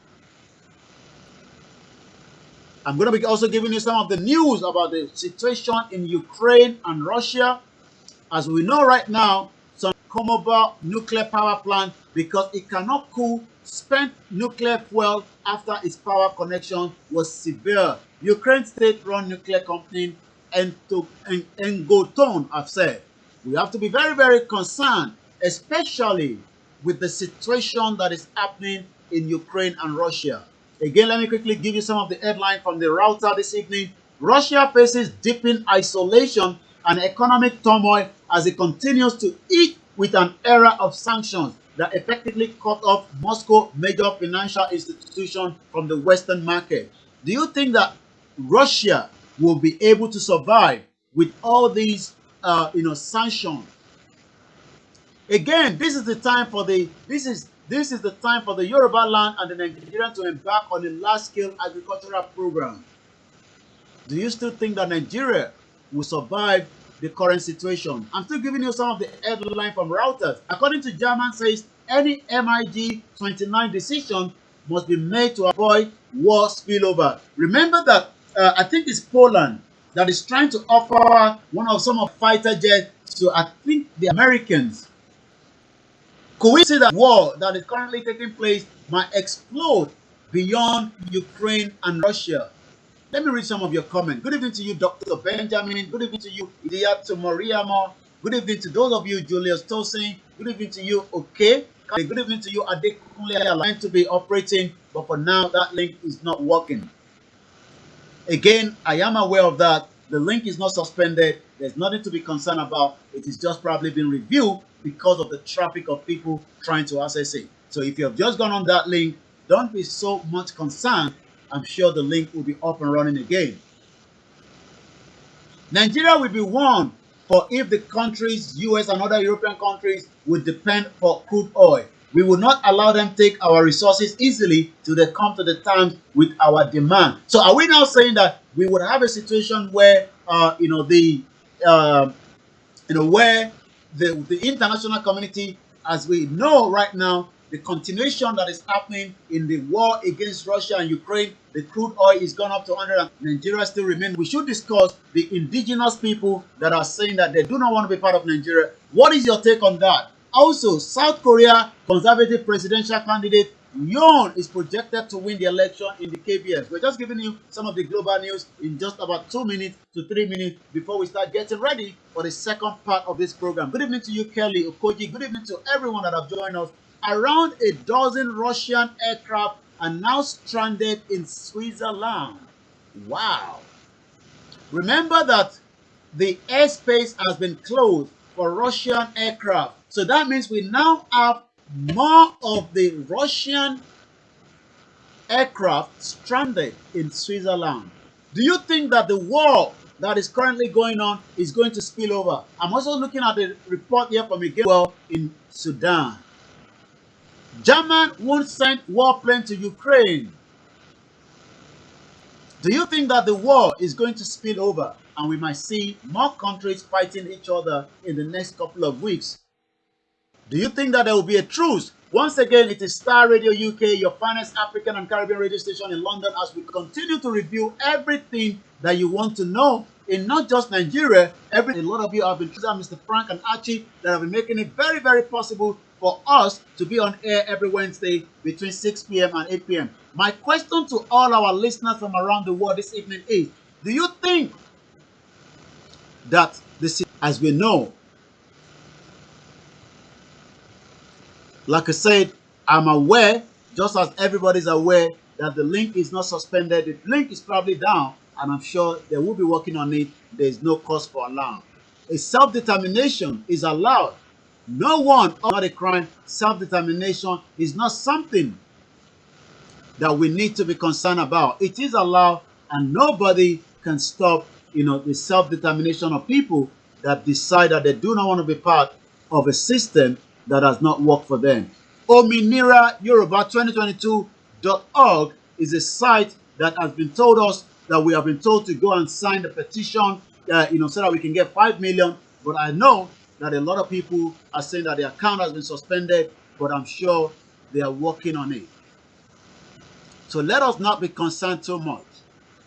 I'm going to be also giving you some of the news about the situation in Ukraine and Russia. As we know right now, some Komoba nuclear power plant, because it cannot cool spent nuclear fuel after its power connection was severe. Ukraine state-run nuclear company Engoton have said, we have to be very, very concerned, especially with the situation that is happening in Ukraine and Russia. Again, let me quickly give you some of the headlines from the router this evening. Russia faces deepening isolation and economic turmoil as it continues to eat with an era of sanctions that effectively cut off Moscow's major financial institution from the Western market. Do you think that Russia will be able to survive with all these sanctions? Again, this is the time for the Yoruba land and the Nigerian to embark on a large-scale agricultural program. Do you still think that Nigeria will survive the current situation? I'm still giving you some of the headlines from Reuters. According to German says, any MIG 29 decision must be made to avoid war spillover. Remember that I think it's Poland that is trying to offer some of fighter jets to, I think, the Americans. Could we see that war that is currently taking place might explode beyond Ukraine and Russia? Let me read some of your comments. Good evening to you, Dr. Benjamin. Good evening to you, Idiyatu Moriama. Good evening to those of you, Julius Tosin. Good evening to you, okay. Good evening to you, Adekunle. Line to be operating, but for now, that link is not working. Again, I am aware of that. The link is not suspended. There's nothing to be concerned about. It is just probably been reviewed because of the traffic of people trying to access it. So if you have just gone on that link, don't be so much concerned. I'm sure the link will be up and running again. Nigeria will be one for if the countries, US and other European countries, will depend for crude oil. We will not allow them take our resources easily till they come to the terms with our demand. So are we now saying that we would have a situation where where the international community, as we know right now, the continuation that is happening in the war against Russia and Ukraine, the crude oil is gone up to 100 and Nigeria still remains. We should discuss the indigenous people that are saying that they do not want to be part of Nigeria. What is your take on that? Also, South Korea conservative presidential candidate Yoon is projected to win the election in the KBS. We're just giving you some of the global news in just about 2 minutes to 3 minutes before we start getting ready for the second part of this program. Good evening to you, Kelly Okoji. Good evening to everyone that have joined us. Around a dozen Russian aircraft are now stranded in Switzerland. Wow. Remember that the airspace has been closed for Russian aircraft So that means we now have more of the Russian aircraft stranded in Switzerland. Do you think that the war that is currently going on is going to spill over? I'm also looking at the report here from again well in Sudan. German won't send warplane to Ukraine. Do you think that the war is going to spill over and we might see more countries fighting each other in the next couple of weeks? Do you think that there will be a truce? Once again, it is Starr Radio UK, your finest African and Caribbean radio station in London, as we continue to review everything that you want to know in not just Nigeria. A lot of you have been choosing Mr. Frank and Archie that have been making it very, very possible for us to be on air every Wednesday between 6 p.m. and 8 p.m. My question to all our listeners from around the world this evening is, do you think that this, as we know, like I said, I'm aware, just as everybody's aware, that the link is not suspended. The link is probably down, and I'm sure they will be working on it. There is no cause for alarm. A self-determination is allowed. No one, not a crime. Self-determination is not something that we need to be concerned about. It is allowed, and nobody can stop, the self-determination of people that decide that they do not want to be part of a system that has not worked for them. Ominira Yoruba 2022.org is a site that has been told us that we have been told to go and sign the petition, so that we can get 5 million. But I know that a lot of people are saying that the account has been suspended, but I'm sure they are working on it. So let us not be concerned too much.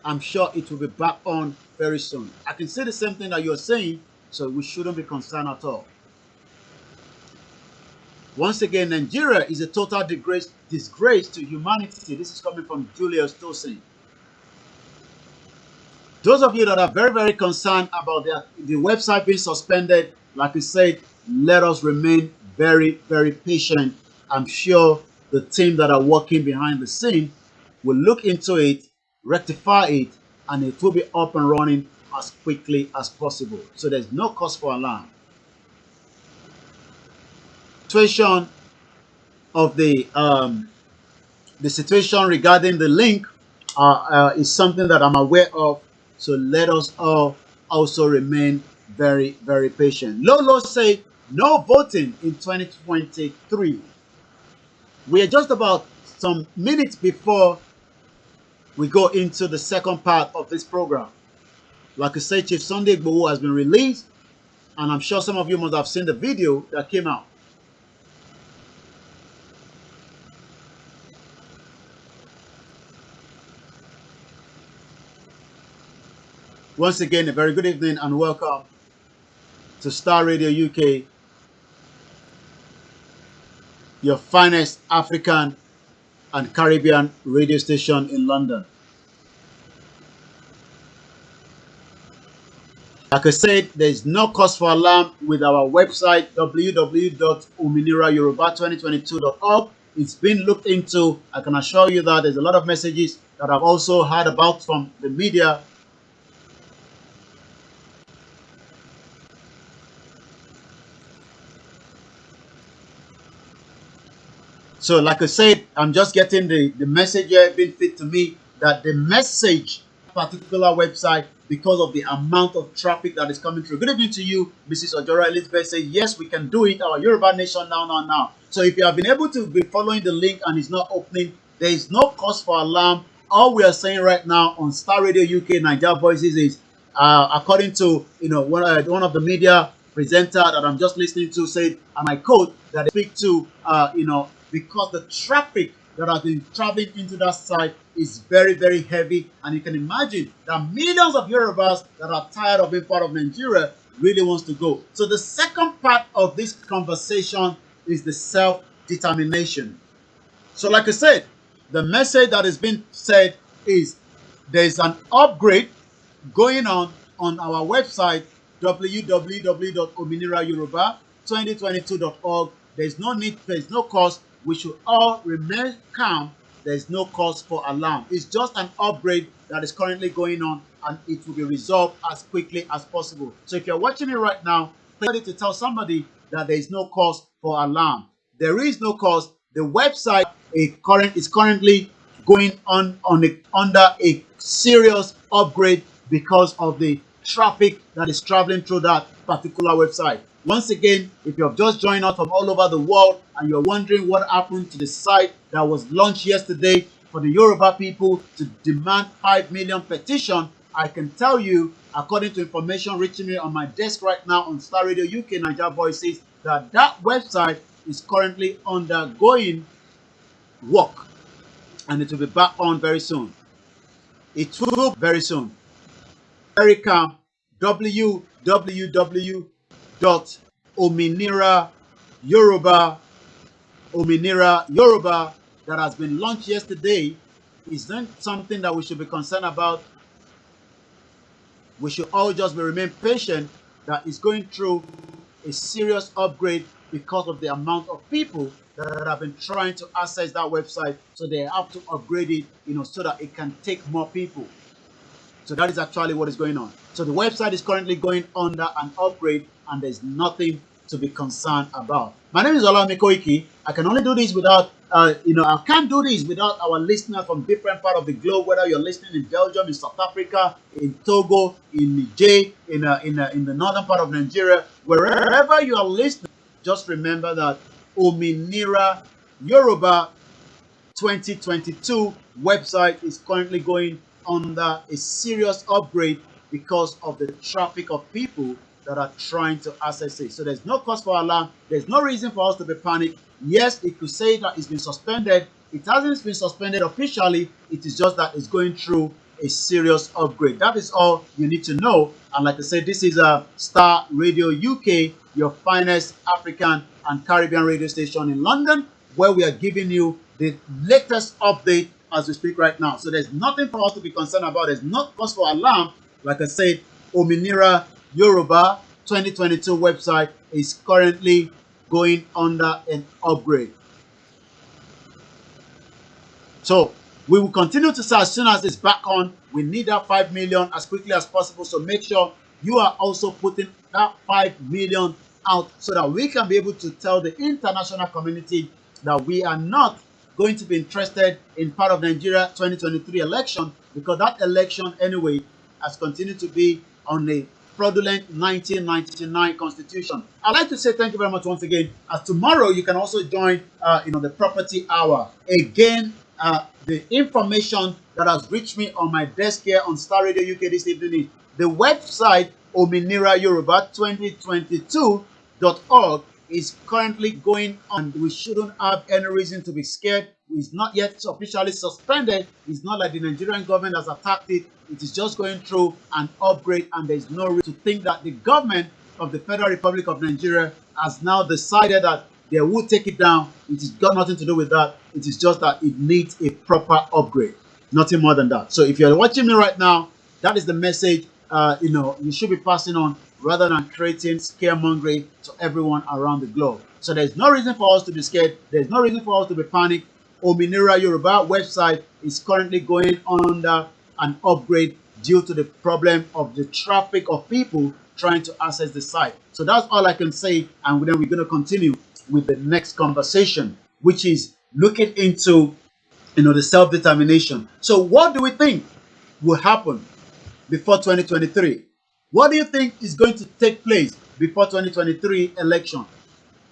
I'm sure it will be back on very soon. I can say the same thing that you're saying, so we shouldn't be concerned at all. Once again, Nigeria is a total disgrace to humanity. This is coming from Julius Tosin. Those of you that are very, very concerned about the website being suspended, like I said, let us remain very, very patient. I'm sure the team that are working behind the scene will look into it, rectify it, and it will be up and running as quickly as possible. So there's no cause for alarm. Situation of the situation regarding the link is something that I'm aware of. So let us all also remain very, very patient. Lolo say no voting in 2023. We are just about some minutes before we go into the second part of this program. Like I said, Chief Sunday IGBOHO has been released, and I'm sure some of you must have seen the video that came out. Once again, a very good evening and welcome to Starr Radio UK, your finest African and Caribbean radio station in London. Like I said, there is no cause for alarm with our website, www.ominirayoruba2022.org. It's been looked into. I can assure you that there's a lot of messages that I've also heard about from the media. So like I said, I'm just getting the message here being fit to me that the message particular website, because of the amount of traffic that is coming through. Good evening to you, Mrs. Ojora Elizabeth. Say yes, we can do it. Our Yoruba Nation now. So if you have been able to be following the link and it's not opening, there is no cause for alarm. All we are saying right now on Starr Radio UK Nigeria Voices is, according to one of the media presenter that I'm just listening to said, and I quote, that they speak to because the traffic that has been traveling into that site is very, very heavy, and you can imagine that millions of Yorubas that are tired of being part of Nigeria really wants to go. So the second part of this conversation is the self-determination. So like I said, the message that is being said is there's an upgrade going on our website, www.ominirayoruba2022.org. There's no need, there's no cost. We should all remain calm. There's no cause for alarm. It's just an upgrade that is currently going on, and it will be resolved as quickly as possible. So if you're watching it right now, please to tell somebody that there is no cause for alarm. There is no cause. The website is currently going under a serious upgrade because of the traffic that is traveling through that particular website. Once again, if you have just joined us from all over the world and you're wondering what happened to the site that was launched yesterday for the Yoruba people to demand 5 million petition, I can tell you, according to information reaching me on my desk right now on Starr Radio UK Nigeria Voices, that website is currently undergoing work and it will be back on very soon. It will very soon. America, www.Ominira Yoruba, that has been launched yesterday is not something that we should be concerned about. We should all just remain patient that is going through a serious upgrade because of the amount of people that have been trying to access that website, so they have to upgrade it, so that it can take more people. So that is actually what is going on. So the website is currently going under an upgrade, and there's nothing to be concerned about. My name is OLAMILEKAN. I can only do this without, I can't do this without our listeners from different parts of the globe. Whether you're listening in Belgium, in South Africa, in Togo, in Niger, in the northern part of Nigeria, wherever you are listening, just remember that Ominira Yoruba 2022 website is currently going under a serious upgrade because of the traffic of people that are trying to access it. So there's no cause for alarm. There's no reason for us to be panicked. Yes, it could say that it's been suspended. It hasn't been suspended officially. It is just that it's going through a serious upgrade. That is all you need to know. And like I said, this is a Starr Radio UK, your finest African and Caribbean radio station in London, where we are giving you the latest update as we speak right now. So there's nothing for us to be concerned about. There's no cause for alarm. Like I said, Ominira Yoruba 2022 website is currently going under an upgrade. So we will continue to say as soon as it's back on, we need that 5 million as quickly as possible. So make sure you are also putting that 5 million out so that we can be able to tell the international community that we are not going to be interested in part of Nigeria 2023 election, because that election anyway has continued to be on a fraudulent 1999 constitution. I'd like to say thank you very much once again. As tomorrow you can also join the property hour. Again, the information that has reached me on my desk here on Starr Radio UK this evening is the website Ominira Yoruba 2022.org is currently going on. We shouldn't have any reason to be scared. It's not yet officially suspended. It's not like the Nigerian government has attacked it. It is just going through an upgrade, and there's no reason to think that the government of the Federal Republic of Nigeria has now decided that they will take it down. It has got nothing to do with that. It is just that it needs a proper upgrade. Nothing more than that. So if you're watching me right now, that is the message you should be passing on, rather than creating scaremongering to everyone around the globe. So there's no reason for us to be scared. There's no reason for us to be panicked. Ominira Yoruba website is currently going under an upgrade due to the problem of the traffic of people trying to access the site. So that's all I can say, and then we're going to continue with the next conversation, which is looking into the self-determination. So what do we think will happen before 2023? What do you think is going to take place before 2023 election?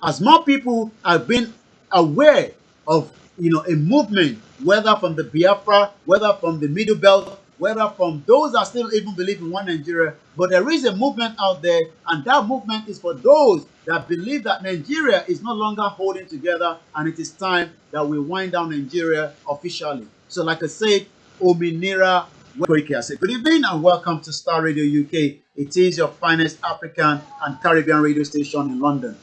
As more people have been aware of a movement, whether from the Biafra, whether from the Middle Belt, whether from those that still even believe in one Nigeria, but there is a movement out there, and that movement is for those that believe that Nigeria is no longer holding together, and it is time that we wind down Nigeria officially. So like I said, Ominira Koiki, I say good evening and welcome to Starr Radio UK. It is your finest African and Caribbean radio station in London.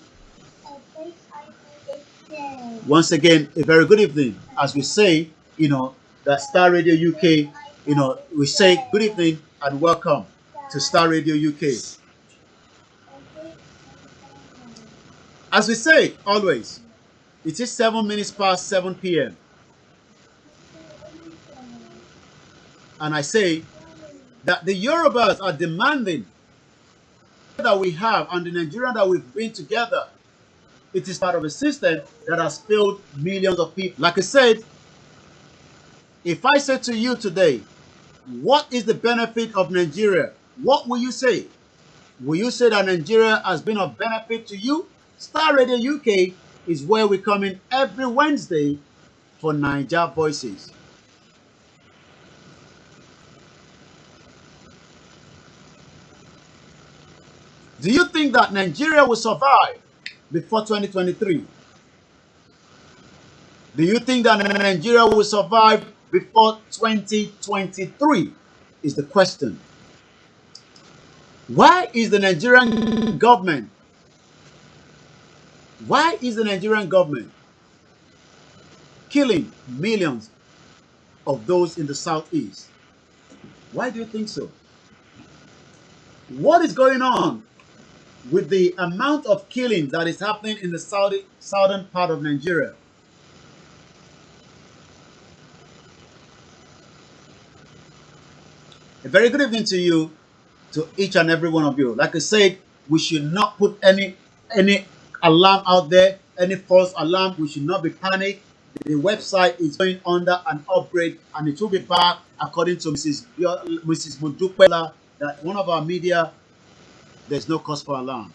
Once again, a very good evening. As we say, that Starr Radio UK, we say good evening and welcome to Starr Radio UK. As we say always, it is 7 minutes past 7 p.m. And I say that the Yorubas are demanding that we have, and the Nigerian that we've been together, It is part of a system that has failed millions of people. Like I said, if I say to you today, what is the benefit of Nigeria? What will you say? Will you say that Nigeria has been of benefit to you? Star Radio UK is where we come in every Wednesday for Naija Voices. Do you think that Nigeria will survive before 2023? Do you think that Nigeria will survive before 2023 is the question. Why is the Nigerian government killing millions of those in the southeast? Why do you think so? What is going on with the amount of killing that is happening in the southern part of Nigeria? A very good evening to you, to each and every one of you. Like I said, we should not put any alarm out there, any false alarm. We should not be panicked. The website is going under an upgrade, and it will be back, according to Mrs. Mudupela, that one of our media, there's no cause for alarm.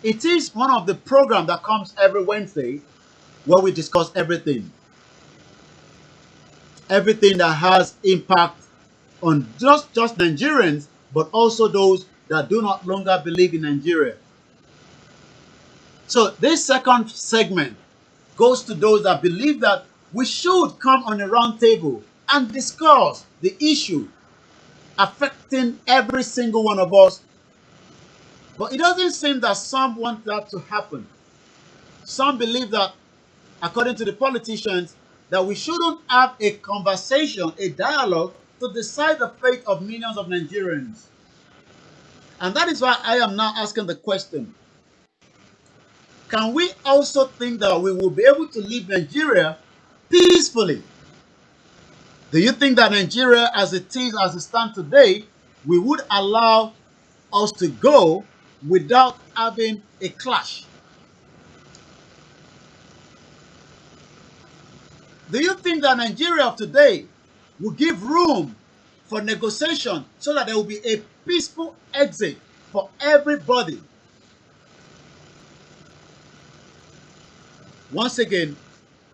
It is one of the programs that comes every Wednesday where we discuss everything that has impact on just Nigerians, but also those that do not longer believe in Nigeria. So this second segment goes to those that believe that we should come on a round table and discuss the issue affecting every single one of us. But it doesn't seem that some want that to happen. Some believe that, according to the politicians, that we shouldn't have a conversation, a dialogue, to decide the fate of millions of Nigerians. And that is why I am now asking the question, can we also think that we will be able to leave Nigeria peacefully? Do you think that Nigeria, as it is, as it stands today, we would allow us to go without having a clash? Do you think that Nigeria of today will give room for negotiation so that there will be a peaceful exit for everybody? Once again,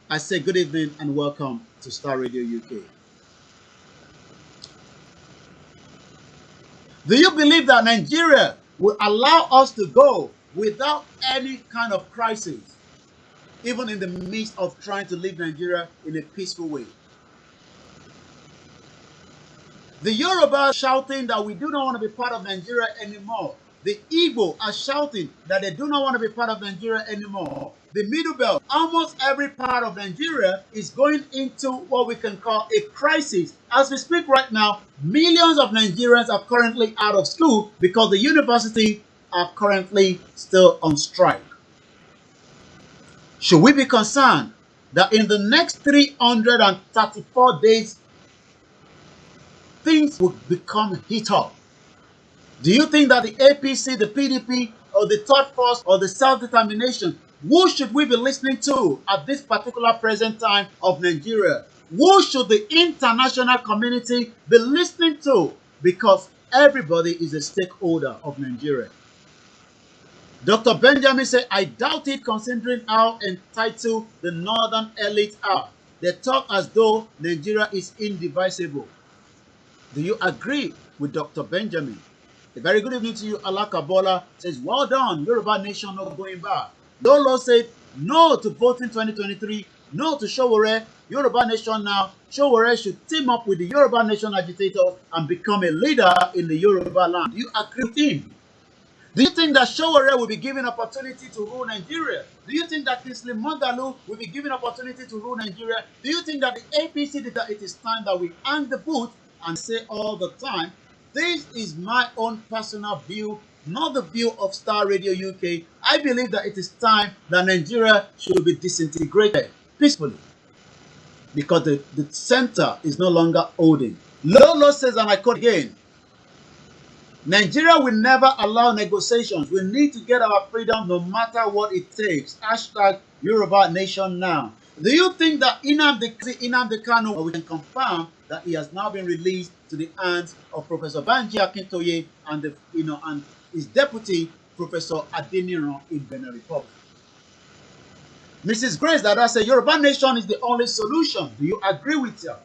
I say good evening and welcome to Star Radio UK. Do you believe that Nigeria will allow us to go without any kind of crisis, even in the midst of trying to leave Nigeria in a peaceful way? The Yoruba are shouting that we do not want to be part of Nigeria anymore. The Igbo are shouting that they do not want to be part of Nigeria anymore. The Middle Belt, almost every part of Nigeria is going into what we can call a crisis. As we speak right now, millions of Nigerians are currently out of school because the universities are currently still on strike. Should we be concerned that in the next 334 days, things will become heat up? Do you think that the APC, the PDP, or the Third Force, or the Self-Determination, who should we be listening to at this particular present time of Nigeria? Who should the international community be listening to? Because everybody is a stakeholder of Nigeria. Dr. Benjamin said, I doubt it, considering how entitled the northern elite are. They talk as though Nigeria is indivisible. Do you agree with Dr. Benjamin? A very good evening to you. Alakabola says, well done, Yoruba nation not going back. Lolo said, no to voting 2023, no to SOWORE. Yoruba nation now. SOWORE should team up with the Yoruba nation agitators and become a leader in the Yoruba land. Do you agree with him? Do you think that SOWORE will be given opportunity to rule Nigeria? Do you think that Kingsley Moghalu will be given opportunity to rule Nigeria? Do you think that the APC, that it is time that we hang the boot and say all the time, this is my own personal view, not the view of Star Radio UK. I believe that it is time that Nigeria should be disintegrated peacefully because the center is no longer holding. Lolo says, and I quote again, Nigeria will never allow negotiations. We need to get our freedom no matter what it takes. Hashtag Yoruba Nation now. Do you think that Nnamdi Kanu, we can confirm that he has now been released to the hands of Professor Banji Akintoye and and his deputy, Professor Adeyemi in Benin Republic? Mrs. Grace Dada said Yoruba Nation is the only solution. Do you agree with her?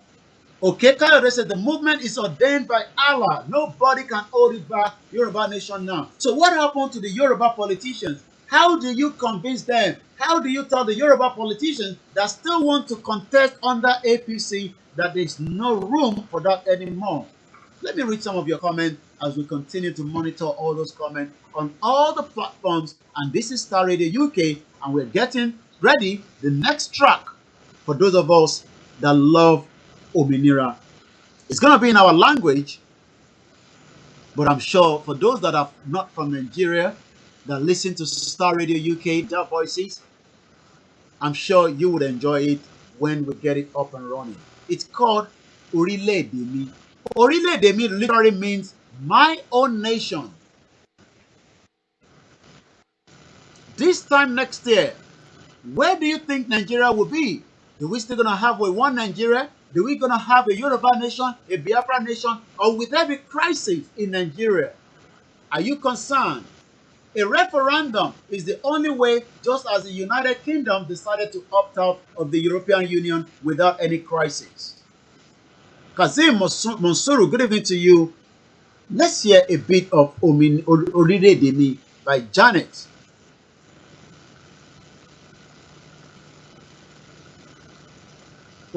Okay, Kayode said the movement is ordained by Allah. Nobody can hold it back. Yoruba Nation now. So what happened to the Yoruba politicians? How do you convince them? How do you tell the Yoruba politicians that still want to contest under APC that there's no room for that anymore? Let me read some of your comments as we continue to monitor all those comments on all the platforms. And this is Starr Radio UK, and we're getting ready the next track for those of us that love Ominira. It's going to be in our language, but I'm sure for those that are not from Nigeria that listen to Starr Radio UK, their voices, I'm sure you would enjoy it when we get it up and running. It's called Orile-Ede-Mi. Orile-Ede-Mi literally means my own nation. This time next year, where do you think Nigeria will be? Do we still going to have a one Nigeria? Do we going to have a Yoruba nation, a Biafra nation, or will there be crisis in Nigeria? Are you concerned? A referendum is the only way, just as the United Kingdom decided to opt out of the European Union without any crisis. Kazim Monsuru, good evening to you. Let's hear a bit of Orile-Ede-Mi by Janet.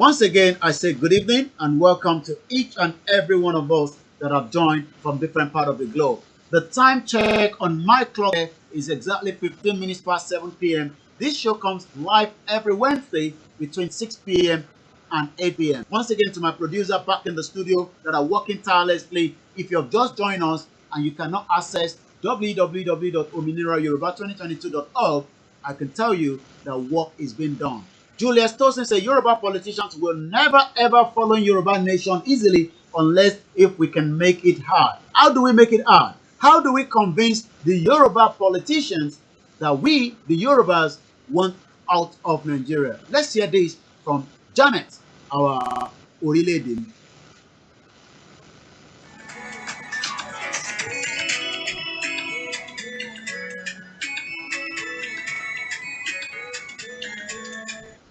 Once again, I say good evening and welcome to each and every one of us that have joined from different parts of the globe. The time check on my clock is exactly 15 minutes past 7 p.m. This show comes live every Wednesday between 6 p.m. and 8 p.m. Once again, to my producer back in the studio that are working tirelessly, if you have just joined us and you cannot access www.ominirayoruba2022.org, I can tell you that work is being done. Julius Tosin said Yoruba politicians will never ever follow Yoruba nation easily unless if we can make it hard. How do we make it hard? How do we convince the Yoruba politicians that we, the Yorubas, want out of Nigeria? Let's hear this from Janet, our Orile-Ede-Mi.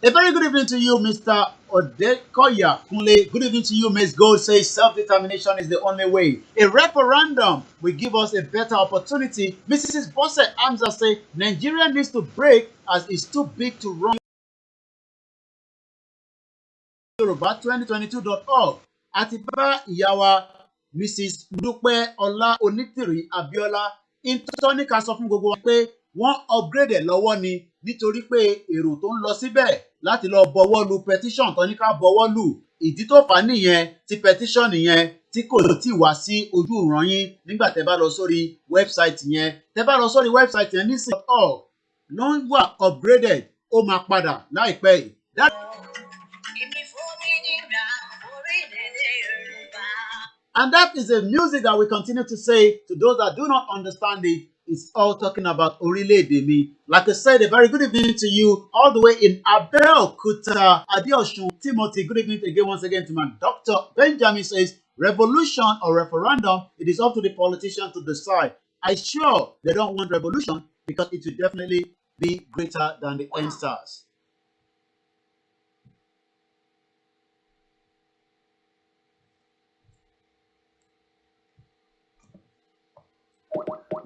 A very good evening to you, Mr. Odekoya Kunle. Good evening to you, Ms. Gold says self-determination is the only way. A referendum will give us a better opportunity. Mrs. Bosse Amza says Nigeria needs to break as it's too big to run. Yoruba2022.org. Atiba Iyawa, Mrs. Dupe Ola Onitiri Abiola. Intonika sọ fún gbogbo wa pé wọ́n upgrade lọ́wọ́ ni nítorí pé èrò tó ń lọ síbẹ̀ láti lọ bọwọ́ lu petition tó ní ká bọwọ́ lù. Ìdí tó fà á nìyẹn tí petition yẹn tí kò tí wá sí ojú ìran yín nígbà tẹ́ bá lọ sórí website yẹn. Tẹ́ bá lọ sórí website yẹn nísìnyí.org ló ń wà upgraded, ó máa padà láìpẹ́ yìí. And that is a music that we continue to say to those that do not understand it. It's all talking about Orile-Ede-Mi. Like I said, a very good evening to you all the way in Abeokuta, Adeosun, Timothy. Good evening again, once again to my doctor. Benjamin says, revolution or referendum, it is up to the politicians to decide. I'm sure they don't want revolution because it will definitely be greater than the NSAS.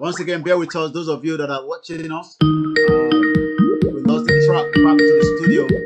Once again, bear with us, those of you that are watching us. We lost the track back to the studio.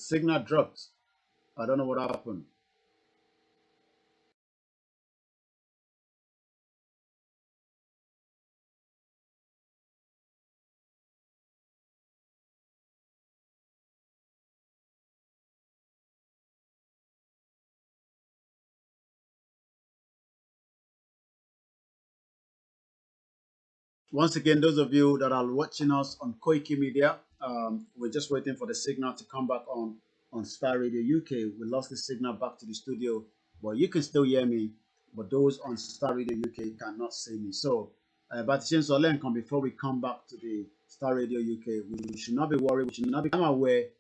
signal dropped. I don't know what happened. Once again, those of you that are watching us on KOIKIMEDIA, we're just waiting for the signal to come back on Starr Radio UK. We lost the signal back to the studio, but you can still hear me. But those on Starr Radio UK cannot see me. So, Petition Solenkan, before we come back to the Starr Radio UK, we should not be worried. We should not become aware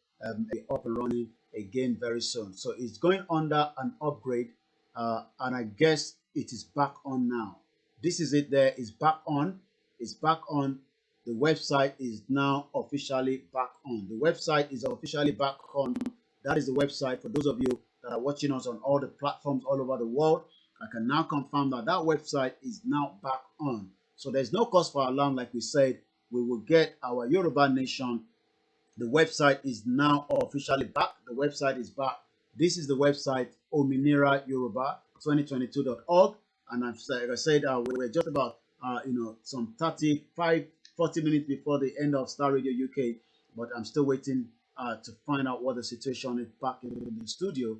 up and running again very soon. So it's going under an upgrade, and I guess it is back on now. This is it. There is back on. It's back on. The website is now officially back on. The website is officially back on. That is the website for those of you that are watching us on all the platforms all over the world. I can now confirm that that website is now back on. So there's no cause for alarm. Like we said, we will get our Yoruba nation. The website is now officially back. The website is back. This is the website, Ominira Yoruba 2022.org. And like I said, we were just about some 40 minutes before the end of Starr Radio UK, but I'm still waiting to find out what the situation is back in the studio.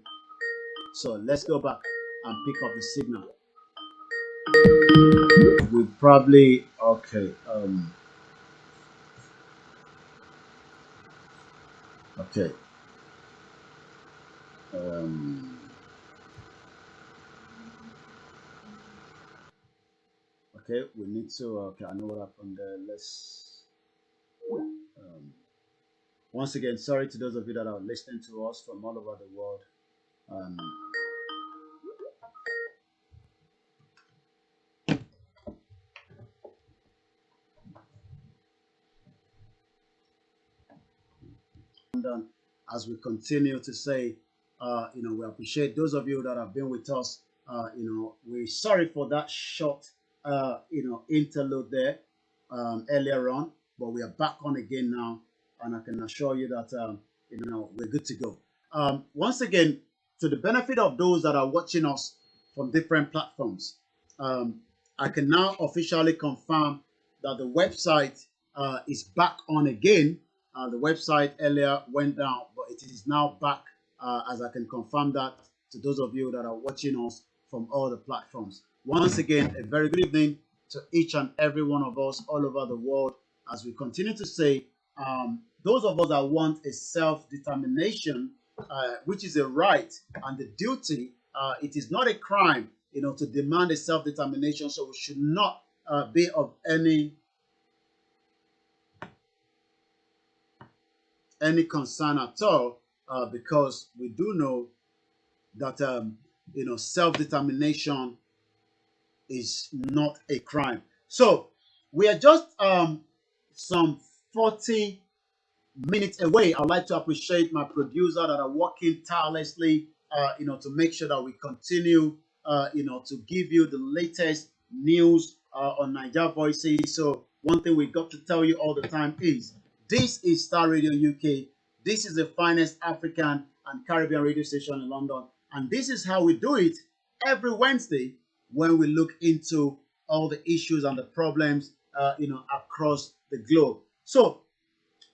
So let's go back and pick up the signal. We probably okay. Okay. Okay, we need to. Okay, I know what happened there. Let's. Once again, sorry to those of you that are listening to us from all over the world. And as we continue to say, we appreciate those of you that have been with us. We're sorry for that short, interlude there earlier on, but we are back on again now, and I can assure you that we're good to go. Once again, to the benefit of those that are watching us from different platforms, I can now officially confirm that the website is back on again. The website earlier went down, but it is now back, as I can confirm that to those of you that are watching us from all the platforms. Once again, a very good evening to each and every one of us all over the world. As we continue to say, those of us that want a self-determination, which is a right and a duty, it is not a crime, to demand a self-determination. So we should not be of any concern at all, because we do know that self-determination is not a crime. So we are just some 40 minutes away. I'd like to appreciate my producer that are working tirelessly, to make sure that we continue, to give you the latest news on Niger Voices. So one thing we got to tell you all the time is this is Starr Radio UK. This is the finest African and Caribbean radio station in London. And this is how we do it every Wednesday when we look into all the issues and the problems, across the globe. So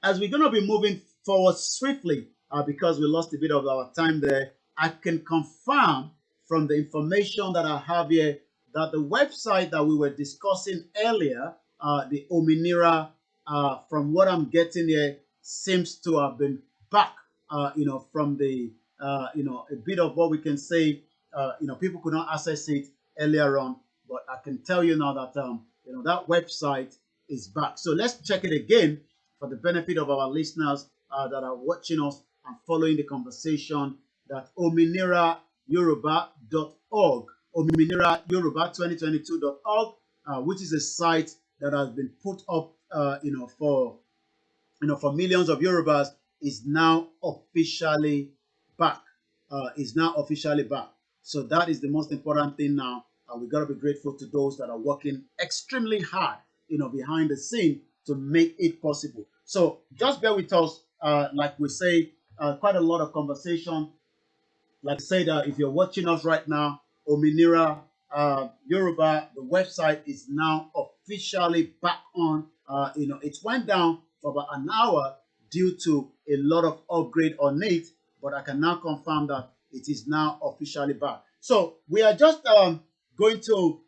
as we're going to be moving forward swiftly, because we lost a bit of our time there, I can confirm from the information that I have here that the website that we were discussing earlier, the Ominira, from what I'm getting here, seems to have been back, from the, a bit of what we can say, people could not access it earlier on, but I can tell you now that, that website is back. So let's check it again for the benefit of our listeners that are watching us and following the conversation, that OMINIRAYORUBA.org, OMINIRAYORUBA2022.org, which is a site that has been put up, for millions of Yorubas, is now officially back. So that is the most important thing now. We got to be grateful to those that are working extremely hard, behind the scene to make it possible. So just bear with us. Like we say, quite a lot of conversation. Like I said, if you're watching us right now, Ominira Yoruba, the website is now officially back on. It went down for about an hour due to a lot of upgrade on it, but I can now confirm that it is now officially back. So we are just going to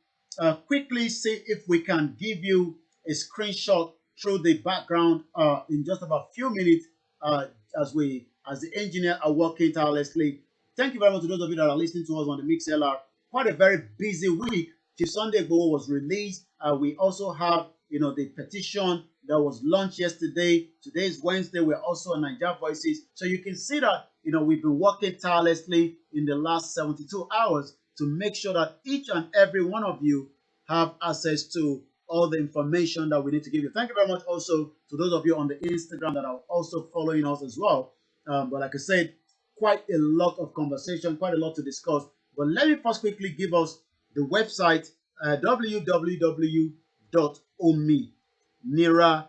quickly see if we can give you a screenshot through the background in just about a few minutes as the engineer are working tirelessly. Thank you very much to those of you that are listening to us on the MixLR. Quite a very busy week. Chief Sunday IGBOHO was released. We also have, the petition that was launched yesterday. Today is Wednesday. We're also on Nigeria Voices. So you can see that, we've been working tirelessly in the last 72 hours to make sure that each and every one of you have access to all the information that we need to give you. Thank you very much also to those of you on the Instagram that are also following us as well. But like I said, quite a lot of conversation, quite a lot to discuss. But let me first quickly give us the website, www.ominira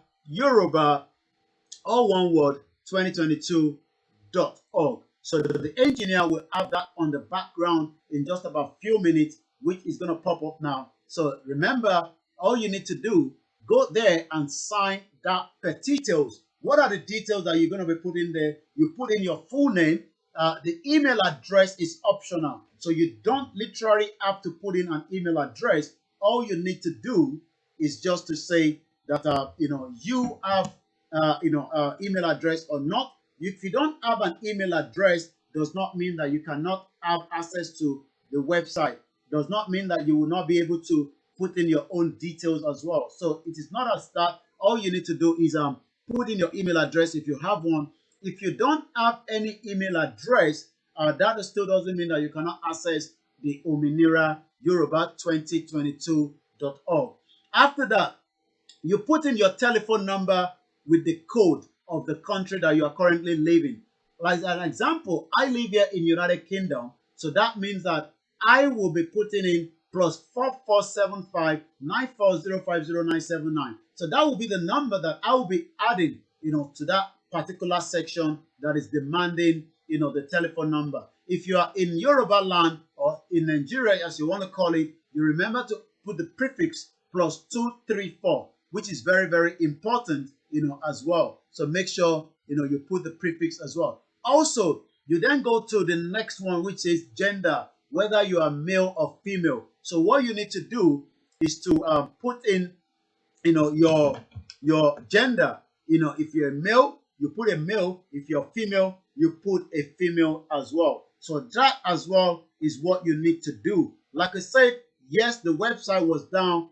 all one word, 2022.org. So the engineer will have that on the background in just about a few minutes, which is going to pop up now. So remember, all you need to do, go there and sign that petitions. What are the details that you're going to be putting there? You put in your full name. The email address is optional. So you don't literally have to put in an email address. All you need to do is just to say that, you have, email address or not. If you don't have an email address, does not mean that you cannot have access to the website. Does not mean that you will not be able to put in your own details as well. So it is not as that. All you need to do is put in your email address if you have one. If you don't have any email address, that still doesn't mean that you cannot access the Ominira Yoruba 2022.org. After that, you put in your telephone number with the code of the country that you are currently living. Like an example, I live here in United Kingdom, so that means that I will be putting in +4475 940500979. So that will be the number that I will be adding, to that particular section that is demanding, the telephone number. If you are in Yoruba land or in Nigeria, as you want to call it, you remember to put the prefix +234, which is very, very important, as well. So make sure, you put the prefix as well. Also, you then go to the next one, which is gender, whether you are male or female. So what you need to do is to put in, your gender. If you're a male, you put a male. If you're female, you put a female as well. So that as well is what you need to do. Like I said, yes, the website was down,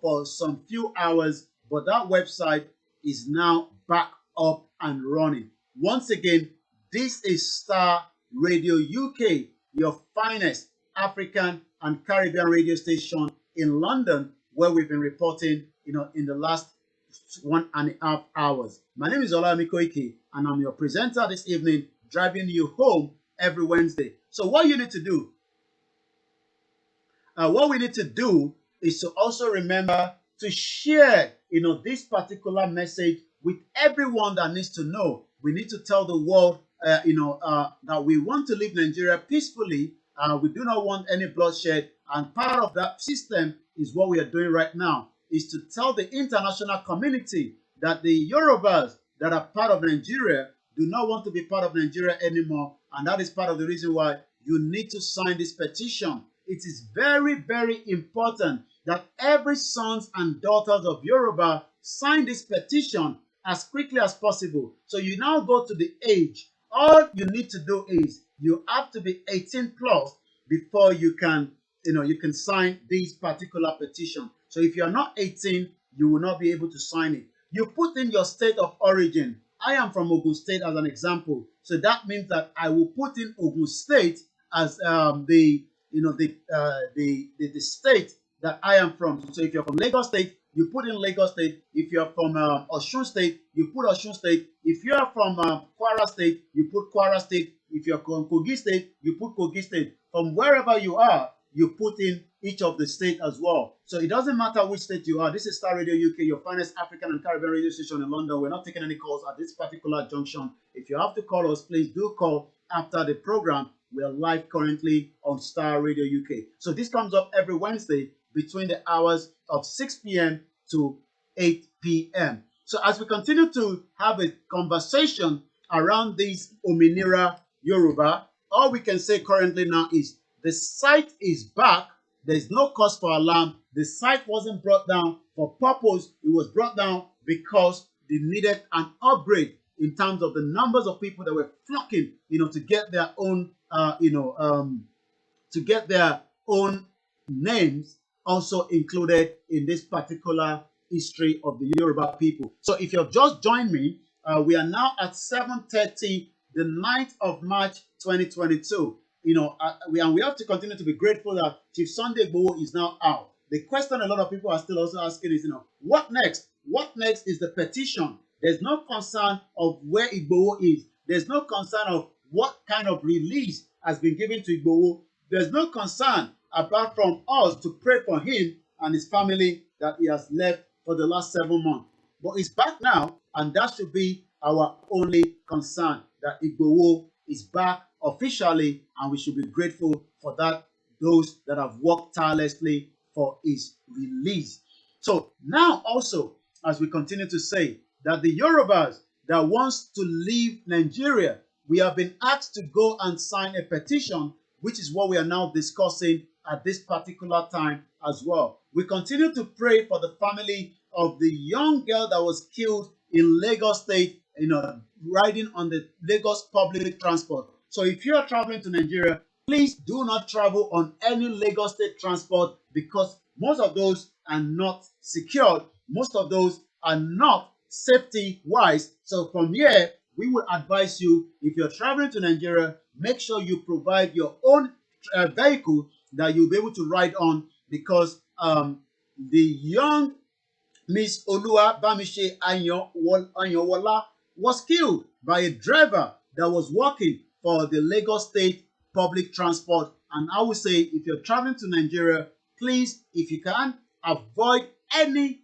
for some few hours, but that website is now back up and running. Once again, this is Starr Radio UK, your finest African and Caribbean radio station in London, where we've been reporting, in the last 1.5 hours. My name is OLAMILEKAN, and I'm your presenter this evening, driving you home every Wednesday. So what you need to do, what we need to do is to also remember to share, this particular message with everyone that needs to know. We need to tell the world, that we want to live Nigeria peacefully. We do not want any bloodshed, and part of that system is what we are doing right now, is to tell the international community that the Yorubas that are part of Nigeria do not want to be part of Nigeria anymore, and that is part of the reason why you need to sign this petition. It is very, very important that every sons and daughters of Yoruba sign this petition as quickly as possible. So you now go to the age. All you need to do is you have to be 18 plus before you can, you can sign this particular petition. So if you are not 18, you will not be able to sign it. You put in your state of origin. I am from Ogun State as an example. So that means that I will put in Ogun State as the state that I am from. So if you're from Lagos State, you put in Lagos State. If you're from Osun State, you put Osun State. If you are from Kwara State, you put Kwara State. If you're from Kogi State, you put Kogi State. From wherever you are, you put in, each of the states as well. So it doesn't matter which state you are. This is Star Radio UK, your finest African and Caribbean radio station in London. We're not taking any calls at this particular junction. If you have to call us, please do call after the program. We are live currently on Star Radio UK. So this comes up every Wednesday between the hours of 6 p.m. to 8 p.m. So as we continue to have a conversation around this Òmìnira Yoruba, all we can say currently now is the site is back. There's no cause for alarm. The site wasn't brought down for purpose. It was brought down because they needed an upgrade in terms of the numbers of people that were flocking, to get their own, to get their own names also included in this particular history of the Yoruba people. So if you've just joined me, we are now at 7:30, the 9th of March, 2022. We have to continue to be grateful that Chief Sunday IGBOHO is now out. The question a lot of people are still also asking is, what next? What next is the petition. There's no concern of where IGBOHO is. There's no concern of what kind of release has been given to IGBOHO. There's no concern apart from us to pray for him and his family that he has left for the last 7 months. But he's back now, and that should be our only concern, that IGBOHO is back officially, and we should be grateful for that, those that have worked tirelessly for his release. So now also, as we continue to say, that the Yorubas that wants to leave Nigeria, we have been asked to go and sign a petition, which is what we are now discussing at this particular time as well. We continue to pray for the family of the young girl that was killed in Lagos State, riding on the Lagos public transport. So if you are traveling to Nigeria, please do not travel on any Lagos State transport, because most of those are not secured. Most of those are not safety wise. So from here, we would advise you, if you're traveling to Nigeria, make sure you provide your own vehicle that you'll be able to ride on, because the young Miss Olua Bamishe Anyowola was killed by a driver that was working for the Lagos State public transport. And I would say, if you're traveling to Nigeria, please, if you can, avoid any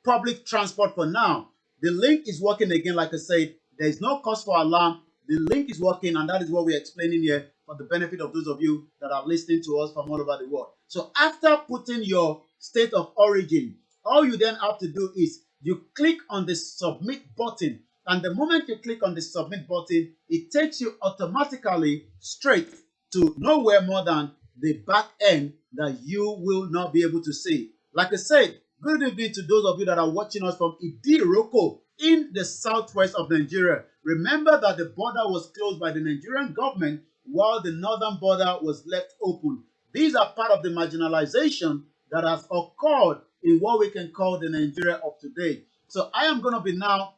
public transport for now. The link is working again. Like I said, there is no cause for alarm. The link is working, and that is what we're explaining here for the benefit of those of you that are listening to us from all over the world. So after putting your state of origin, all you then have to do is you click on the submit button. And the moment you click on the submit button, it takes you automatically straight to nowhere more than the back end that you will not be able to see. Like I said, good evening to those of you that are watching us from Idiroko in the southwest of Nigeria. Remember that the border was closed by the Nigerian government while the northern border was left open. These are part of the marginalization that has occurred in what we can call the Nigeria of today. So I am going to be now,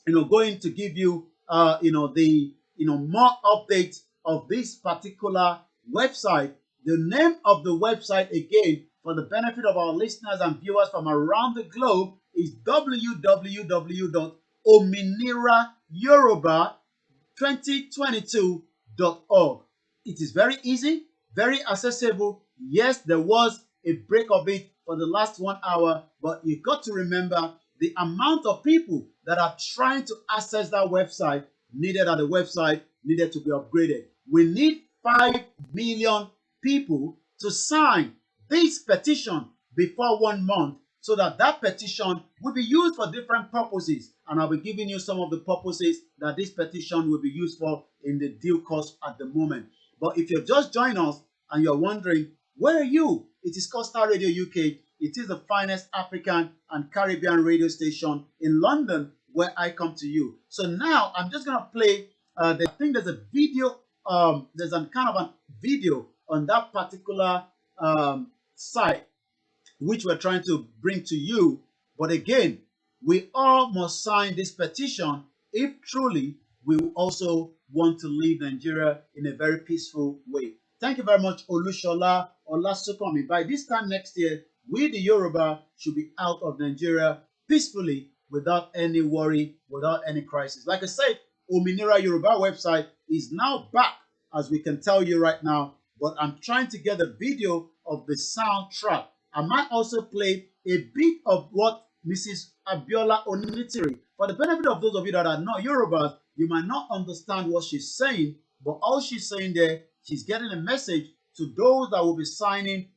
going to give you, more updates of this particular website. The name of the website, again, for the benefit of our listeners and viewers from around the globe, is www.OMINIRAYORUBA2022.org. It is very easy, very accessible. Yes, there was a break of it for the last 1 hour, but you've got to remember the amount of people that are trying to access that website needed at the website needed to be upgraded. We need 5 million people to sign this petition before 1 month, so that that petition will be used for different purposes. And I'll be giving you some of the purposes that this petition will be used for in the due course at the moment. But if you've just joined us and you're wondering, where are you? It is called Star Radio UK. It is the finest African and Caribbean radio station in London, where I come to you. So now I'm just going to play, I think there's a video, there's a kind of a video on that particular site, which we're trying to bring to you. But again, we all must sign this petition if truly we also want to leave Nigeria in a very peaceful way. Thank you very much, Olushola Olasukomi. By this time next year, we the Yoruba should be out of Nigeria peacefully, without any worry, without any crisis. Like I said, Òmìnira Yoruba website is now back, as we can tell you right now. but I'm trying to get a video of the soundtrack. I might also play a bit of what Mrs. Abiola Onitiri. For the benefit of those of you that are not Yorubas, you might not understand what she's saying, but all she's saying there, she's getting a message to those that will be signing,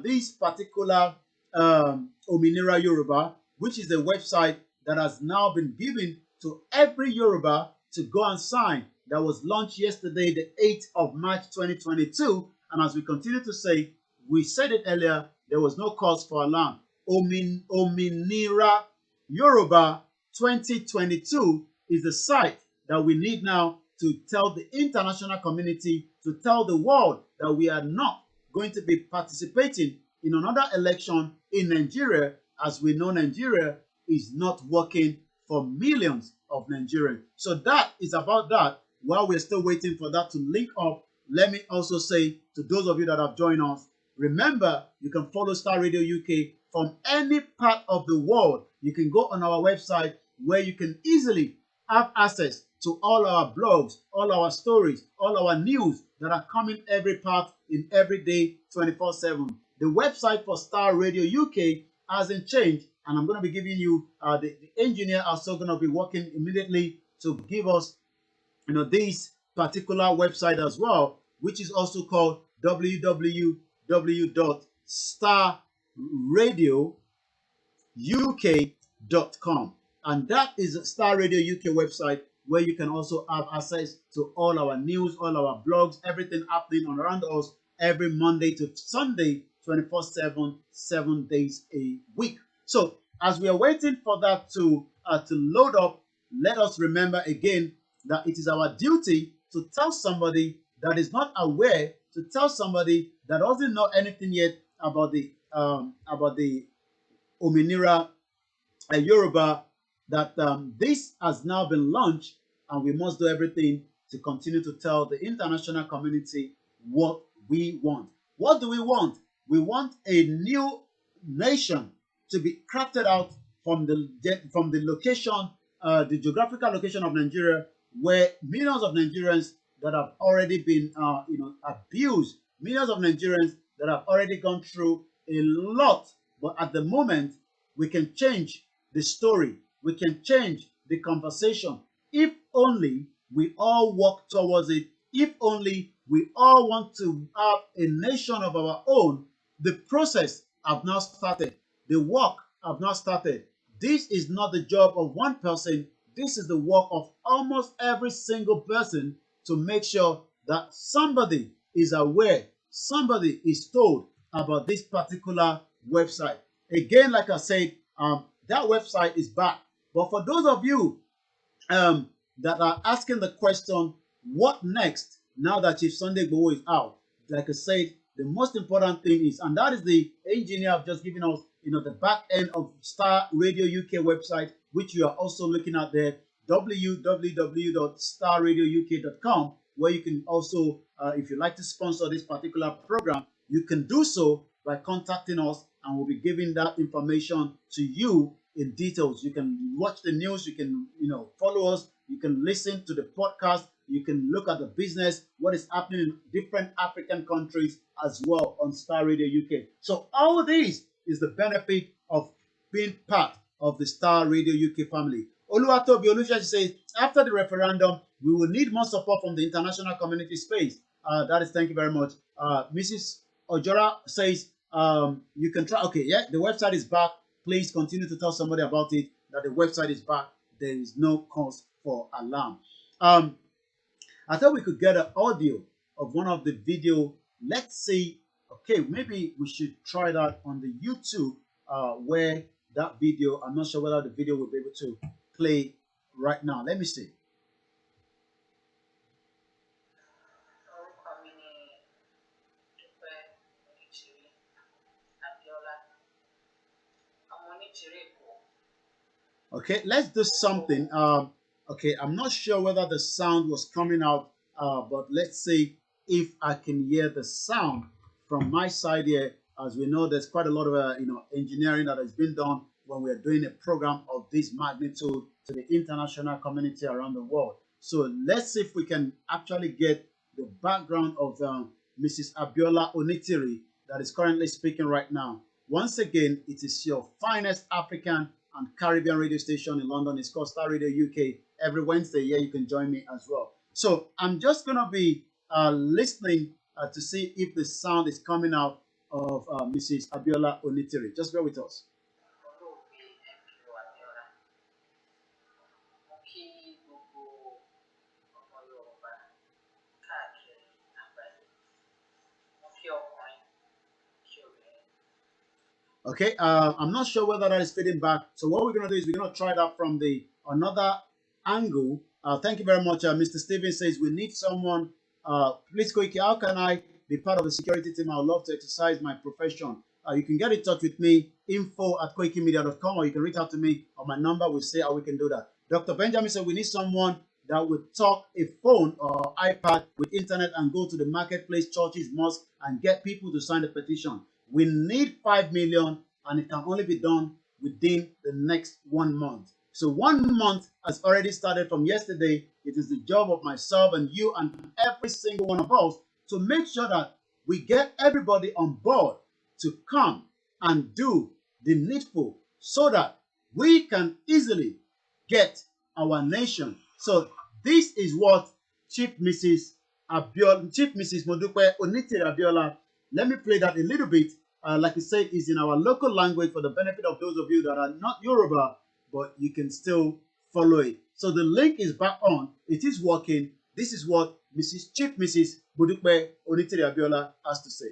this particular Ominira Yoruba, which is a website that has now been given to every Yoruba to go and sign. That was launched yesterday, the 8th of March 2022. And as we continue to say, we said it earlier, there was no cause for alarm. Ominira Yoruba 2022 is the site that we need now to tell the international community, to tell the world that we are not going to be participating in another election in Nigeria, as we know Nigeria is not working for millions of Nigerians. So that is about that. While we're still waiting for that to link up, let me also say to those of you that have joined us, remember, you can follow Starr Radio UK from any part of the world. You can go on our website where you can easily have access to all our blogs, all our stories, all our news that are coming every part in every day, 24/7. The website for Starr Radio UK hasn't changed, and I'm going to be giving you, the engineer are still going to be working immediately to give us, this particular website as well, which is also called www.starradiouk.com. And that is a Starr Radio UK website where you can also have access to all our news, all our blogs, everything happening around us every Monday to Sunday, 24/7, 7 days a week. So as we are waiting for that to load up, let us remember again that it is our duty to tell somebody that is not aware, to tell somebody that doesn't know anything yet about the Ominira Yoruba, that this has now been launched, and we must do everything to continue to tell the international community what we want. What do we want? We want a new nation to be crafted out from the location, the geographical location of Nigeria, where millions of Nigerians that have already been abused, millions of Nigerians that have already gone through a lot. But at the moment, we can change the story. We can change the conversation if only we all work towards it. If only we all want to have a nation of our own. The process have now started. The work have now started. This is not the job of one person. This is the work of almost every single person to make sure that somebody is aware, somebody is told about this particular website. Again, like I said, that website is back. But for those of you that are asking the question, what next now that Chief Sunday IGBOHO is out? Like I said, the most important thing is, and that is the engineer have just given us, the back end of Starr Radio UK website, which you are also looking at there, www.starradiouk.com, where you can also, if you like to sponsor this particular program, you can do so by contacting us, and we'll be giving that information to you in details. You can watch the news, you can, follow us, you can listen to the podcast, you can look at the business, what is happening in different African countries as well on Starr Radio UK. So all of this is the benefit of being part of the Starr Radio UK family. Oluwatobi Olusha says, after the referendum, we will need more support from the international community space. That is, thank you very much. Mrs. Ojora says, you can try. Okay, yeah, the website is back. Please continue to tell somebody about it, that the website is back. There is no cause for alarm. I thought we could get an audio of one of the video. Let's see. Okay, maybe we should try that on the YouTube, where that video, I'm not sure whether the video will be able to play right now. Let me see. Okay, let's do something. Okay, I'm not sure whether the sound was coming out, but let's see if I can hear the sound from my side here. As we know, there's quite a lot of engineering that has been done when we're doing a program of this magnitude to the international community around the world. So let's see if we can actually get the background of Mrs. Abiola Onitiri, that is currently speaking right now. Once again, it is your finest African and Caribbean radio station in London. It's called Starr Radio UK. Every Wednesday, yeah, you can join me as well. So I'm just going to be listening to see if the sound is coming out of Mrs. Abiola Onitiri. Just bear with us. Okay, I'm not sure whether that is feeding back. So what we're going to do is we're going to try that from the another angle. Thank you very much. Mr. Stevens says we need someone. Please, Koiki, how can I be part of the security team? I would love to exercise my profession. You can get in touch with me, info@koikimedia.com, or you can reach out to me on my number. We'll see how we can do that. Dr. Benjamin said we need someone that would talk a phone or iPad with internet and go to the marketplace, churches, mosques, and get people to sign the petition. We need 5 million, and it can only be done within the next 1 month. So 1 month has already started from yesterday. It is the job of myself and you and every single one of us to make sure that we get everybody on board to come and do the needful so that we can easily get our nation. So this is what Chief Mrs. Modupe Onitiri Abiola. Let me play that a little bit. Like I said, is in our local language for the benefit of those of you that are not Yoruba, but you can still follow it. So the link is back on. It is working. This is what Chief Mrs. Modupe Onitiri Abiola has to say.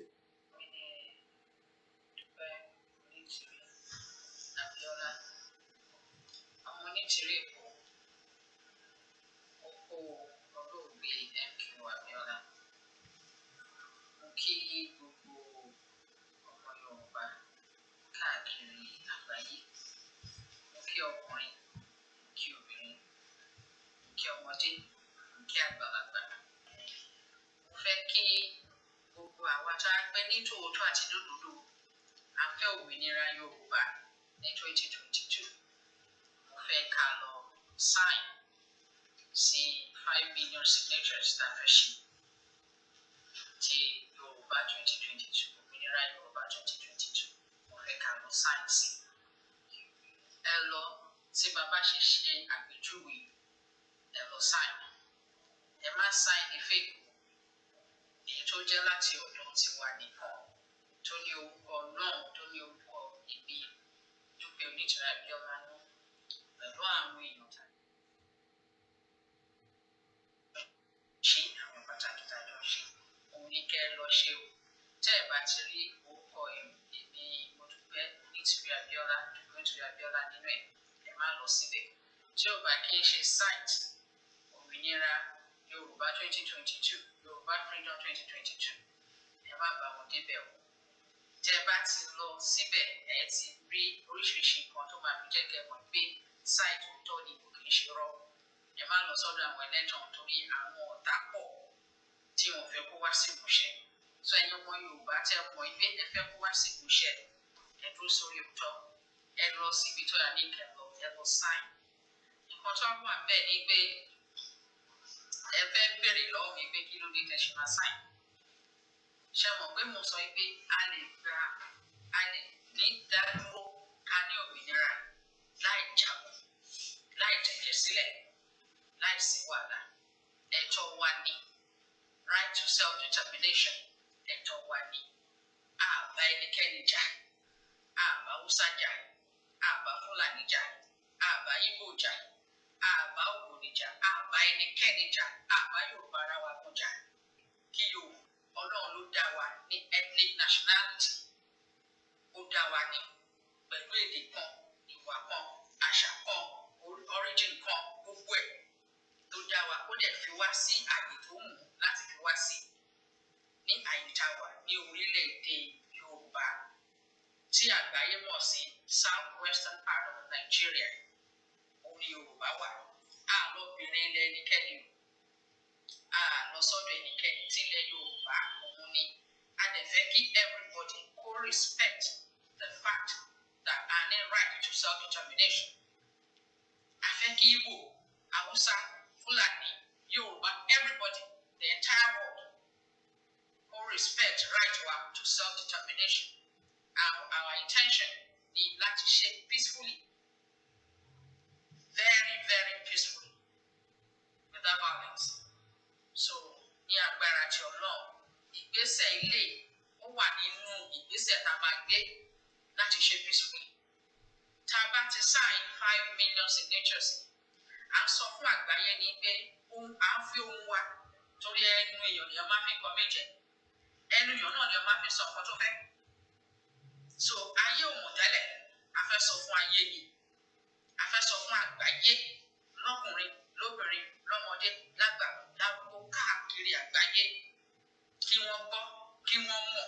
Yoruba ní 2022 mo fẹ́ ká lọ sign sí 5 million signatures tá a fẹ́ ṣe ti Yoruba 2022 òmìnira Yoruba 2022 mo fẹ́ ká lọ sign sí. Ẹ lọ tí bàbá ṣe ṣe àpèjúwe ẹ lọ sign. Ẹ má sign ní fake èyí tó jẹ́ láti ọ̀dọ̀ tiwa nìkan tó ní orúkọ náà tó ní orúkọ ìbí Dúpẹ́ Onítìrí Abíọ́lá náà pẹ̀lú àwọn èèyàn tàbí ṣé àwọn pàtàkì tàjọ ṣe òun ní kẹ́ ẹ lọ ṣe o. Tẹ́ ẹ bá ti rí orúkọ èmi Modúpẹ́ Onítìrí Abíọ́lá Dúpẹ́ Onítìrí Abíọ́lá nínú ẹ má lọ síbẹ̀. Tí ò bá kí n ṣe site òmìnira Yorùbá 2022 Yorùbá Freedom 2022 ẹ má bá wọn débẹ̀ o. Tẹ́ bá ti lọ síbẹ̀ ẹ ti rí oríṣiríṣi nǹkan tó máa fi jẹ́ kẹ́ mọ̀ pé site òótọ́ ni kò kì í ṣe rọ́. Ẹ má lọ sọ́dọ̀ àwọn ẹlẹ́tàn torí àwọn ọ̀tá pọ̀ tí wọ́n fẹ́ kó wá sí ìmúṣẹ. Sọ ẹ̀yin ọmọ Yorùbá tẹ́ mọ̀ pé ẹ fẹ́ kó wá sí ìmúṣẹ ẹ dúró sórí òótọ́ ẹ lọ síbi tó yà ní ìkẹlọ ẹ lọ sign. Nǹkan tó wà bẹ́ẹ̀ ni pé ẹ fẹ́ béèrè lọ́wọ́ mi pé kí ló dé tẹ́ ṣe máa sign. Ṣé mọ̀ pé mo sọ pé a lè ní dádúró ká ní òmìnira láì jagun láì tẹ̀jẹ̀ sílẹ̀ láì sí wàhálà. Ẹ̀tọ́ wa ni right to self-determination ẹ̀tọ́ wa ni. Àbá ẹnikẹ́ni jà, àbá Hausa jà, àbá Fúlàní jà, àbá Ìgbò jà, àbá Ògbóni jà, àbá ẹnikẹ́ni jà, àbá Yorùbá ara wa kan jà. Kí Yorùbá Ọlọ́run ló dá wa ní ethnic nationality. Ó dá wa ní pẹ̀lú èdè kan, ìwà kan, àṣà kan, origin kan, gbogbo ẹ̀ tó dá wa. Ó dẹ̀ fi wá sí àyè tó mú láti fi wá sí ní àyíká wa ní orílẹ̀-èdè Yorùbá tí àgbáyé mọ̀ sí south western part of Nigeria. Òun ni Yorùbá wà. A lọ bèrè ilẹ̀ ẹnikẹ́ni o. A lọ sọ́dọ̀ ẹnikẹ́ni tí ilẹ̀ Yorùbá òun ni. A dẹ̀ fẹ́ kí everybody self-determination. Our intention is láti ṣe peacefully, very, very peacefully, without violence. So, ní agbára ti Ọlọ́run, ìgbésẹ̀ ilé ó wà nínú ìgbésẹ̀ tá a máa gbé láti ṣe peacefully. Tá a bá ti sign 5 million signatures, à ń sọ fún àgbáyé ní pé à ń fi ohun wa torí ẹnu èèyàn ni wọ́n máa fi ń kọ méje. Ẹnu èèyàn náà ni wọ́n máa fi sọ nǹkan tó fẹ́. So ayé ò mọ̀ tẹ́lẹ̀, a fẹ́ sọ fún ayé yìí, a fẹ́ sọ fún àgbáyé lọ́kùnrin, lóbìnrin, lọ́mọdé, lágbà, lágbó káàkiri àgbáyé kí wọ́n gbọ́, kí wọ́n mọ̀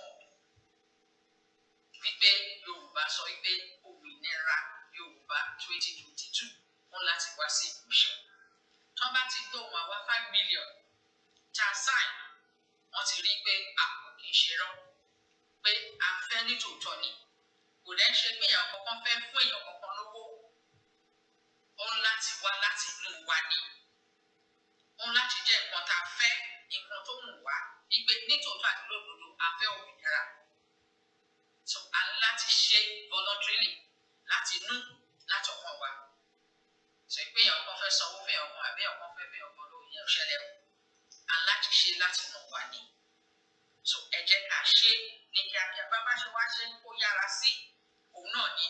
wípé Yorùbá sọ wípé òmìnira Yorùbá 2022 wọn láti wá sí ìmúṣẹ. Tọ́ bá ti gbọ́ wọn wá 5 million tá a sign, wọ́n ti rí pé àpò kì í ṣe rán, pé a fẹ́ ní tòótọ́ ni. Kò dẹ́ ṣe pé èèyàn kankan fẹ́ fún èèyàn kankan lówó. Ó ń láti wá láti inú wa ni. Ó ń láti jẹ́ nǹkan tá a fẹ́, nǹkan tó wù wá, wípé ní tòótọ́ àti lódodo a fẹ́ òmìnira. So a ń láti ṣe voluntarily láti inú, láti ọkàn wa. So pé èèyàn kan fẹ́ sanwó fún èèyàn kan àbí èèyàn kan fẹ́ fún èèyàn kan lóyún yẹn ṣẹlẹ̀ o. A ń láti ṣe láti inú wa ni. So ẹ jẹ́ ká ṣe ní kíákíá, bá bá ṣe wá ṣe kó yára sí òun náà ni.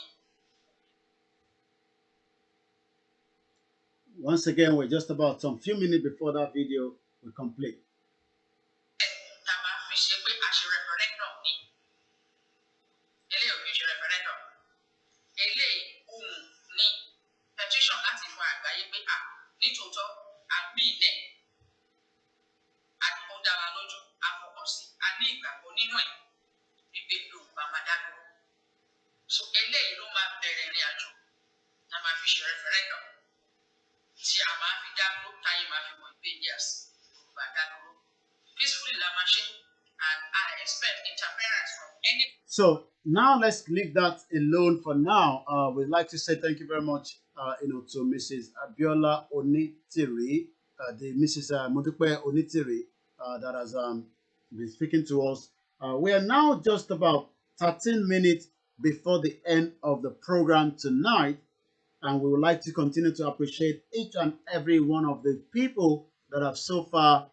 Once again, we're just about some few minutes before that video will complete. Tá a máa fi ṣe pé a ṣe referendum ni. Eléyìí ò fi ṣe referendum. Eléyìí ohun ni petition láti fún àgbáyé pé ní tòótọ́ àbí ilẹ̀ ó dá wa lójú, a fọkàn sí, a ní ìgbàgbọ́ nínú ẹ̀ wípé Yorùbá máa dá dúró. So eléyìí ló máa bẹ̀rẹ̀ ìrìn àjò tá a máa fi ṣe referendum tí a máa fi dá dúró, táyé máa fi mọ̀ pé yes, Yorùbá dá dúró. Peacefully la máa ṣe, and I expect interference from any. So now let's leave that alone for now. We'd like to say thank you very much, to Mrs. Abiola Onitiri, the Mrs. Modupe Onitiri, that has been speaking to us. We are now just about 13 minutes before the end of the program tonight, and we would like to continue to appreciate each and every one of the people that have so far,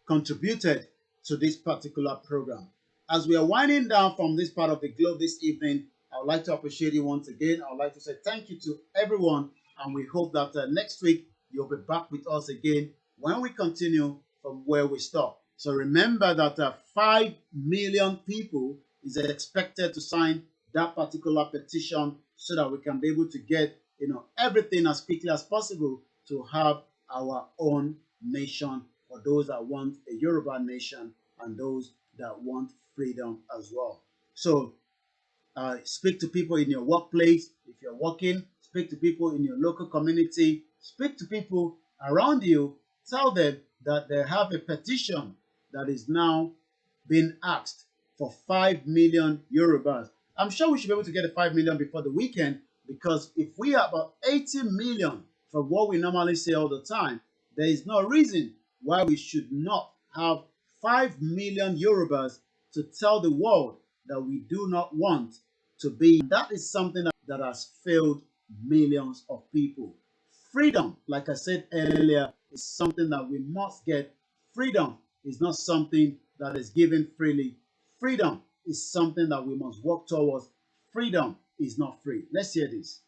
contributed to this particular program. As we are winding down from this part of the globe this evening, I would like to appreciate you once again. I would like to say thank you to everyone, and we hope that next week you'll be back with us again when we continue from where we stop. So remember that 5 million people is expected to sign that particular petition so that we can be able to get everything as quickly as possible to have our own nation, for those that want a Yoruba nation and those that want freedom as well. So speak to people in your workplace. If you're working, speak to people in your local community, speak to people around you. Tell them that they have a petition that is now being asked for 5 million Yorubas. I'm sure we should be able to get the 5 million before the weekend, because if we are about 80 million from what we normally say all the time, there is no reason why we should not have 5 million Yorubas to tell the world that we do not want to be. That is something that has failed millions of people. Freedom, like I said earlier, is something that we must get. Freedom is not something that is given freely. Freedom is something that we must work towards. Freedom is not free. Let's hear this.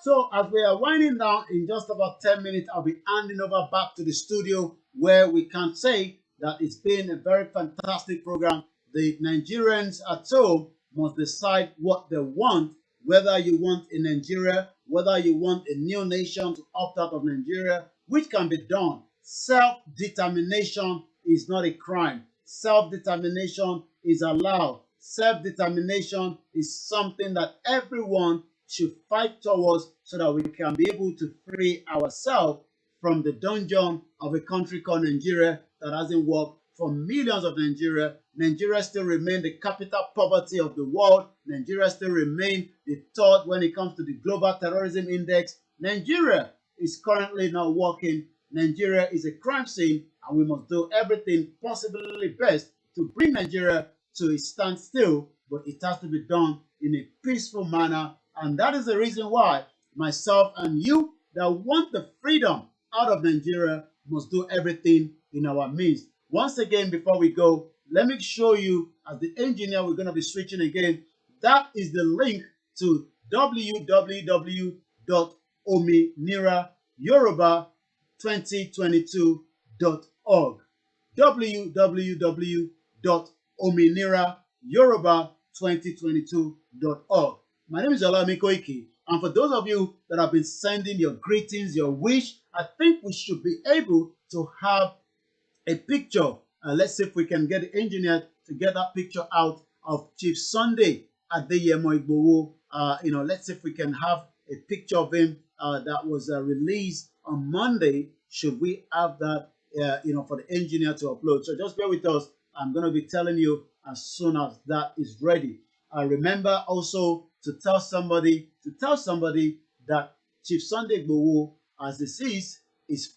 So as we are winding down, in just about 10 minutes, I'll be handing over back to the studio, where we can say that it's been a very fantastic program, the Nigerians at home must decide what they want, whether you want a Nigeria, whether you want a new nation to opt out of Nigeria, which can be done. Self-determination is not a crime. Self-determination is allowed. Self-determination is something that everyone should fight towards so that we can be able to free ourselves from the dungeon of a country called Nigeria that hasn't worked for millions of Nigeria. Nigeria still remains the capital poverty of the world. Nigeria still remains the third when it comes to the global terrorism index. Nigeria is currently not working. Nigeria is a crime scene, and we must do everything possibly best to bring Nigeria to a standstill, but it has to be done in a peaceful manner. And that is the reason why myself and you that want the freedom out of Nigeria must do everything in our means. Once again, before we go, let me show you, as the engineer, we're going to be switching again. That is the link to www.ominirayoruba2022.org. www.ominirayoruba2022.org. My name is Adeyemi Koiki, and for those of you that have been sending your greetings, your wish, I think we should be able to have a picture. Let's see if we can get the engineer to get that picture out of Chief Sunday Adeyemi Igboho. Let's see if we can have a picture of him that was released on Monday. Should we have that, for the engineer to upload? So just bear with us. I'm going to be telling you as soon as that is ready. Remember also to tell somebody that Chief Sunday Igboho, as this is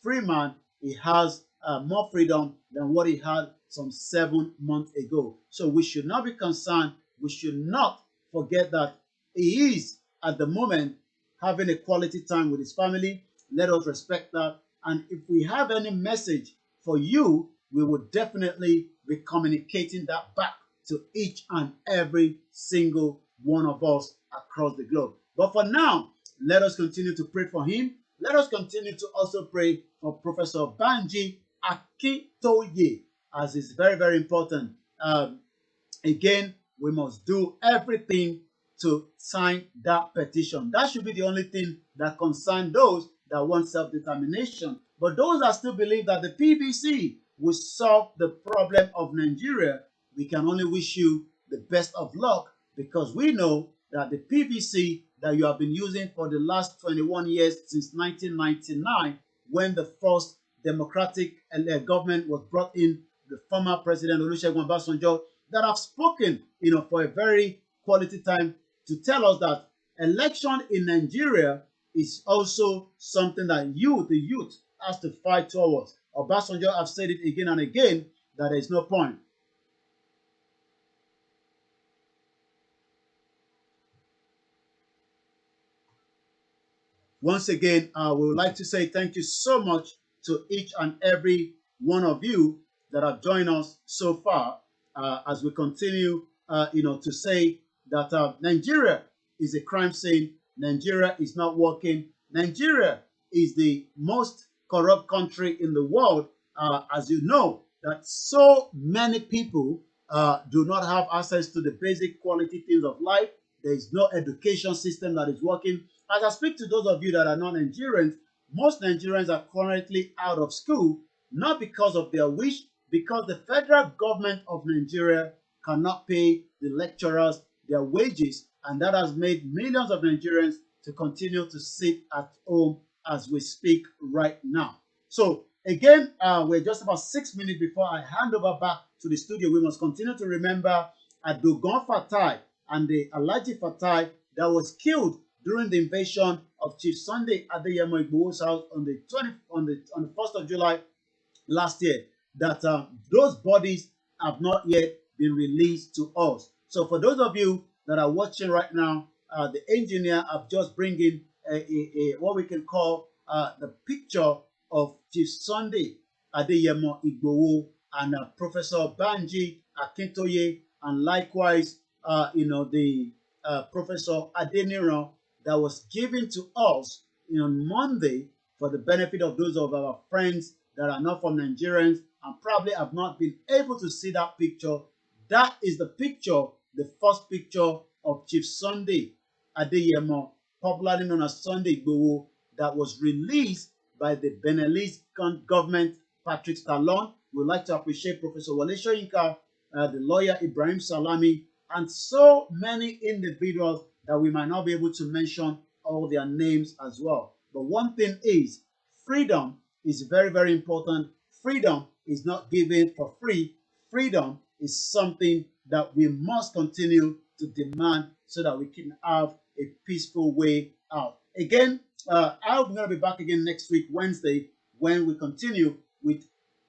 free man. He has more freedom than what he had some 7 months ago. So we should not be concerned. We should not forget that he is at the moment having a quality time with his family. Let us respect that. And if we have any message for you, we will definitely be communicating that back to each and every single one of us across the globe. But for now, let us continue to pray for him. Let us continue to also pray for Professor Banji Akintoye, as is very, very important. Again, we must do everything to sign that petition. That should be the only thing that concerns those that want self-determination. But those that still believe that the PVC will solve the problem of Nigeria, we can only wish you the best of luck, because we know that the PVC that you have been using for the last 21 years, since 1999, when the first democratic government was brought in, the former President Olusegun Obasanjo, that have spoken, for a very quality time to tell us that election in Nigeria is also something that you, the youth, has to fight towards. Obasanjo have said it again and again that there is no point. Once again, we would like to say thank you so much to each and every one of you that have joined us so far, as we continue, to say that Nigeria is a crime scene. Nigeria is not working. Nigeria is the most corrupt country in the world. As you know, that so many people do not have access to the basic quality things of life. There is no education system that is working. As I speak to those of you that are not Nigerians, most Nigerians are currently out of school, not because of their wish, because the federal government of Nigeria cannot pay the lecturers their wages, and that has made millions of Nigerians to continue to sit at home as we speak right now. So again, we're just about 6 minutes before I hand over back to the studio. We must continue to remember Adogon Fatai and the Alhaji Fatai that was killed during the invasion of Chief Sunday Adeyemi Igboho's house on the 1st of July last year. That those bodies have not yet been released to us. So for those of you that are watching right now, the engineer have just bring in what we can call the picture of Chief Sunday Adeyemi Igboho and Professor Banji Akintoye, and likewise, the Professor Adeniran that was given to us on Monday for the benefit of those of our friends that are not from Nigerians and probably have not been able to see that picture. That is the picture, the first picture of Chief Sunday Adeyemi, popularly known as Sunday IGBOHO, that was released by the Beninese government, Patrick Talon. We'd like to appreciate Professor Wale Soyinka, the lawyer Ibrahim Salami, and so many individuals that we might not be able to mention all their names as well. But one thing is, freedom is very, very important. Freedom is not given for free. Freedom is something that we must continue to demand so that we can have a peaceful way out. Again, I'm going to be back again next week, Wednesday, when we continue with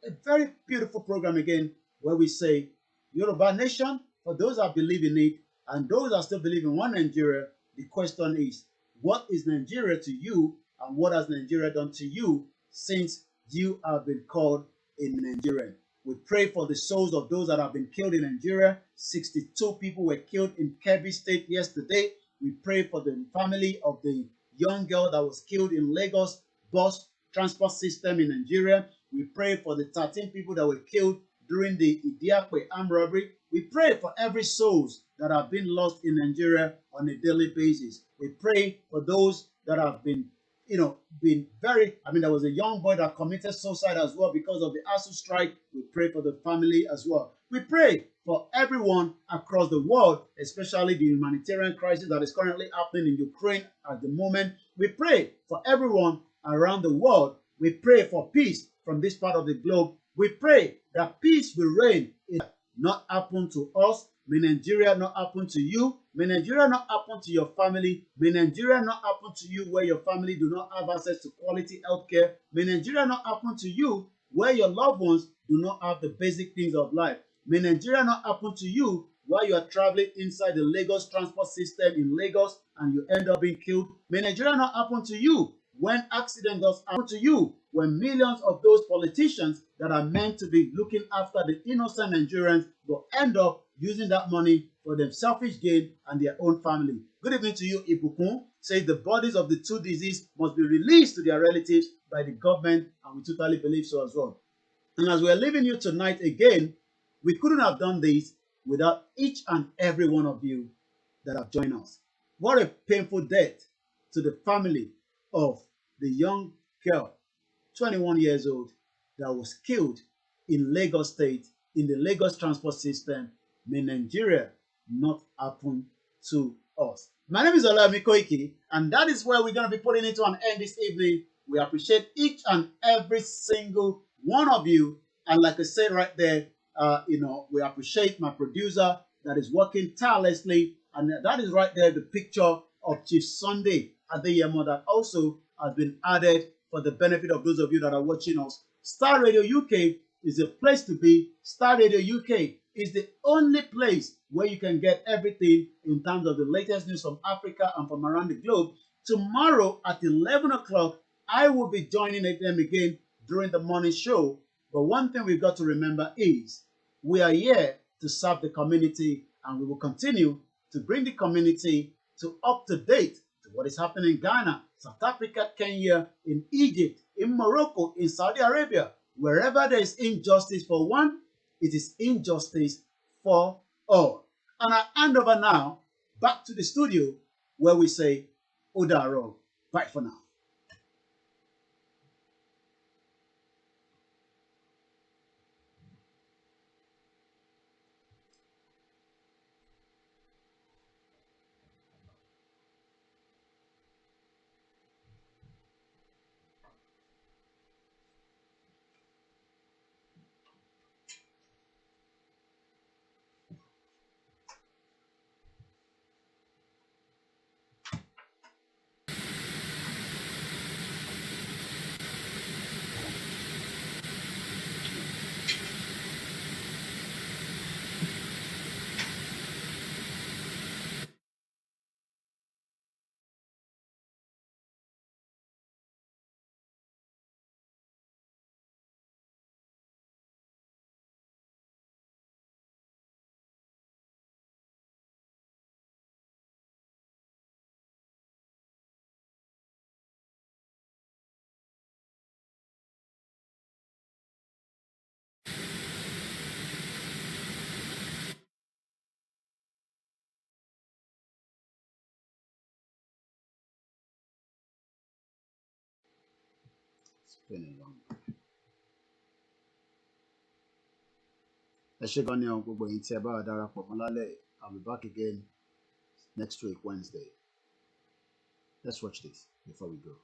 a very beautiful program again, where we say, Yoruba Nation, for those that believe in it, and those that still believe in one Nigeria, the question is, what is Nigeria to you, and what has Nigeria done to you since you have been called a Nigerian? We pray for the souls of those that have been killed in Nigeria. 62 people were killed in Kebbi State yesterday. We pray for the family of the young girl that was killed in Lagos bus transport system in Nigeria. We pray for the 13 people that were killed during the Idiakwe armed robbery. We pray for every souls that have been lost in Nigeria on a daily basis. We pray for those that have been there was a young boy that committed suicide as well because of the ASU strike. We pray for the family as well. We pray for everyone across the world, especially the humanitarian crisis that is currently happening in Ukraine at the moment. We pray for everyone around the world. We pray for peace from this part of the globe. We pray that peace will reign. It not happen to us. May Nigeria not happen to you. May Nigeria not happen to your family. May Nigeria not happen to you where your family do not have access to quality healthcare. May Nigeria not happen to you where your loved ones do not have the basic things of life. May Nigeria not happen to you while you are traveling inside the Lagos transport system in Lagos and you end up being killed. May Nigeria not happen to you when accident does happen to you, when millions of those politicians that are meant to be looking after the innocent Nigerians will end up using that money for their selfish gain and their own family. Good evening to you, Ibukun. Says the bodies of the two deceased must be released to their relatives by the government, and we totally believe so as well. And as we are leaving you tonight again, we couldn't have done this without each and every one of you that have joined us. What a painful death to the family of the young girl, 21 years old, that was killed in Lagos State, in the Lagos transport system. May Nigeria not happen to us. My name is OLAMILEKAN, and that is where we're going to be putting it to an end this evening. We appreciate each and every single one of you. And like I said right there, we appreciate my producer that is working tirelessly. And that is right there, the picture of Chief Sunday Adeyemi that also has been added for the benefit of those of you that are watching us. Starr Radio UK is a place to be. Starr Radio UK is the only place where you can get everything in terms of the latest news from Africa and from around the globe. Tomorrow at 11 o'clock, I will be joining them again during the morning show. But one thing we've got to remember is we are here to serve the community, and we will continue to bring the community to up to date to what is happening in Ghana, South Africa, Kenya, in Egypt, in Morocco, in Saudi Arabia. Wherever there is injustice for one, it is injustice for all. And I hand over now back to the studio where we say, Odaro. Bye for now. been a long week. I'll be back again next week, Wednesday. Let's watch this before we go.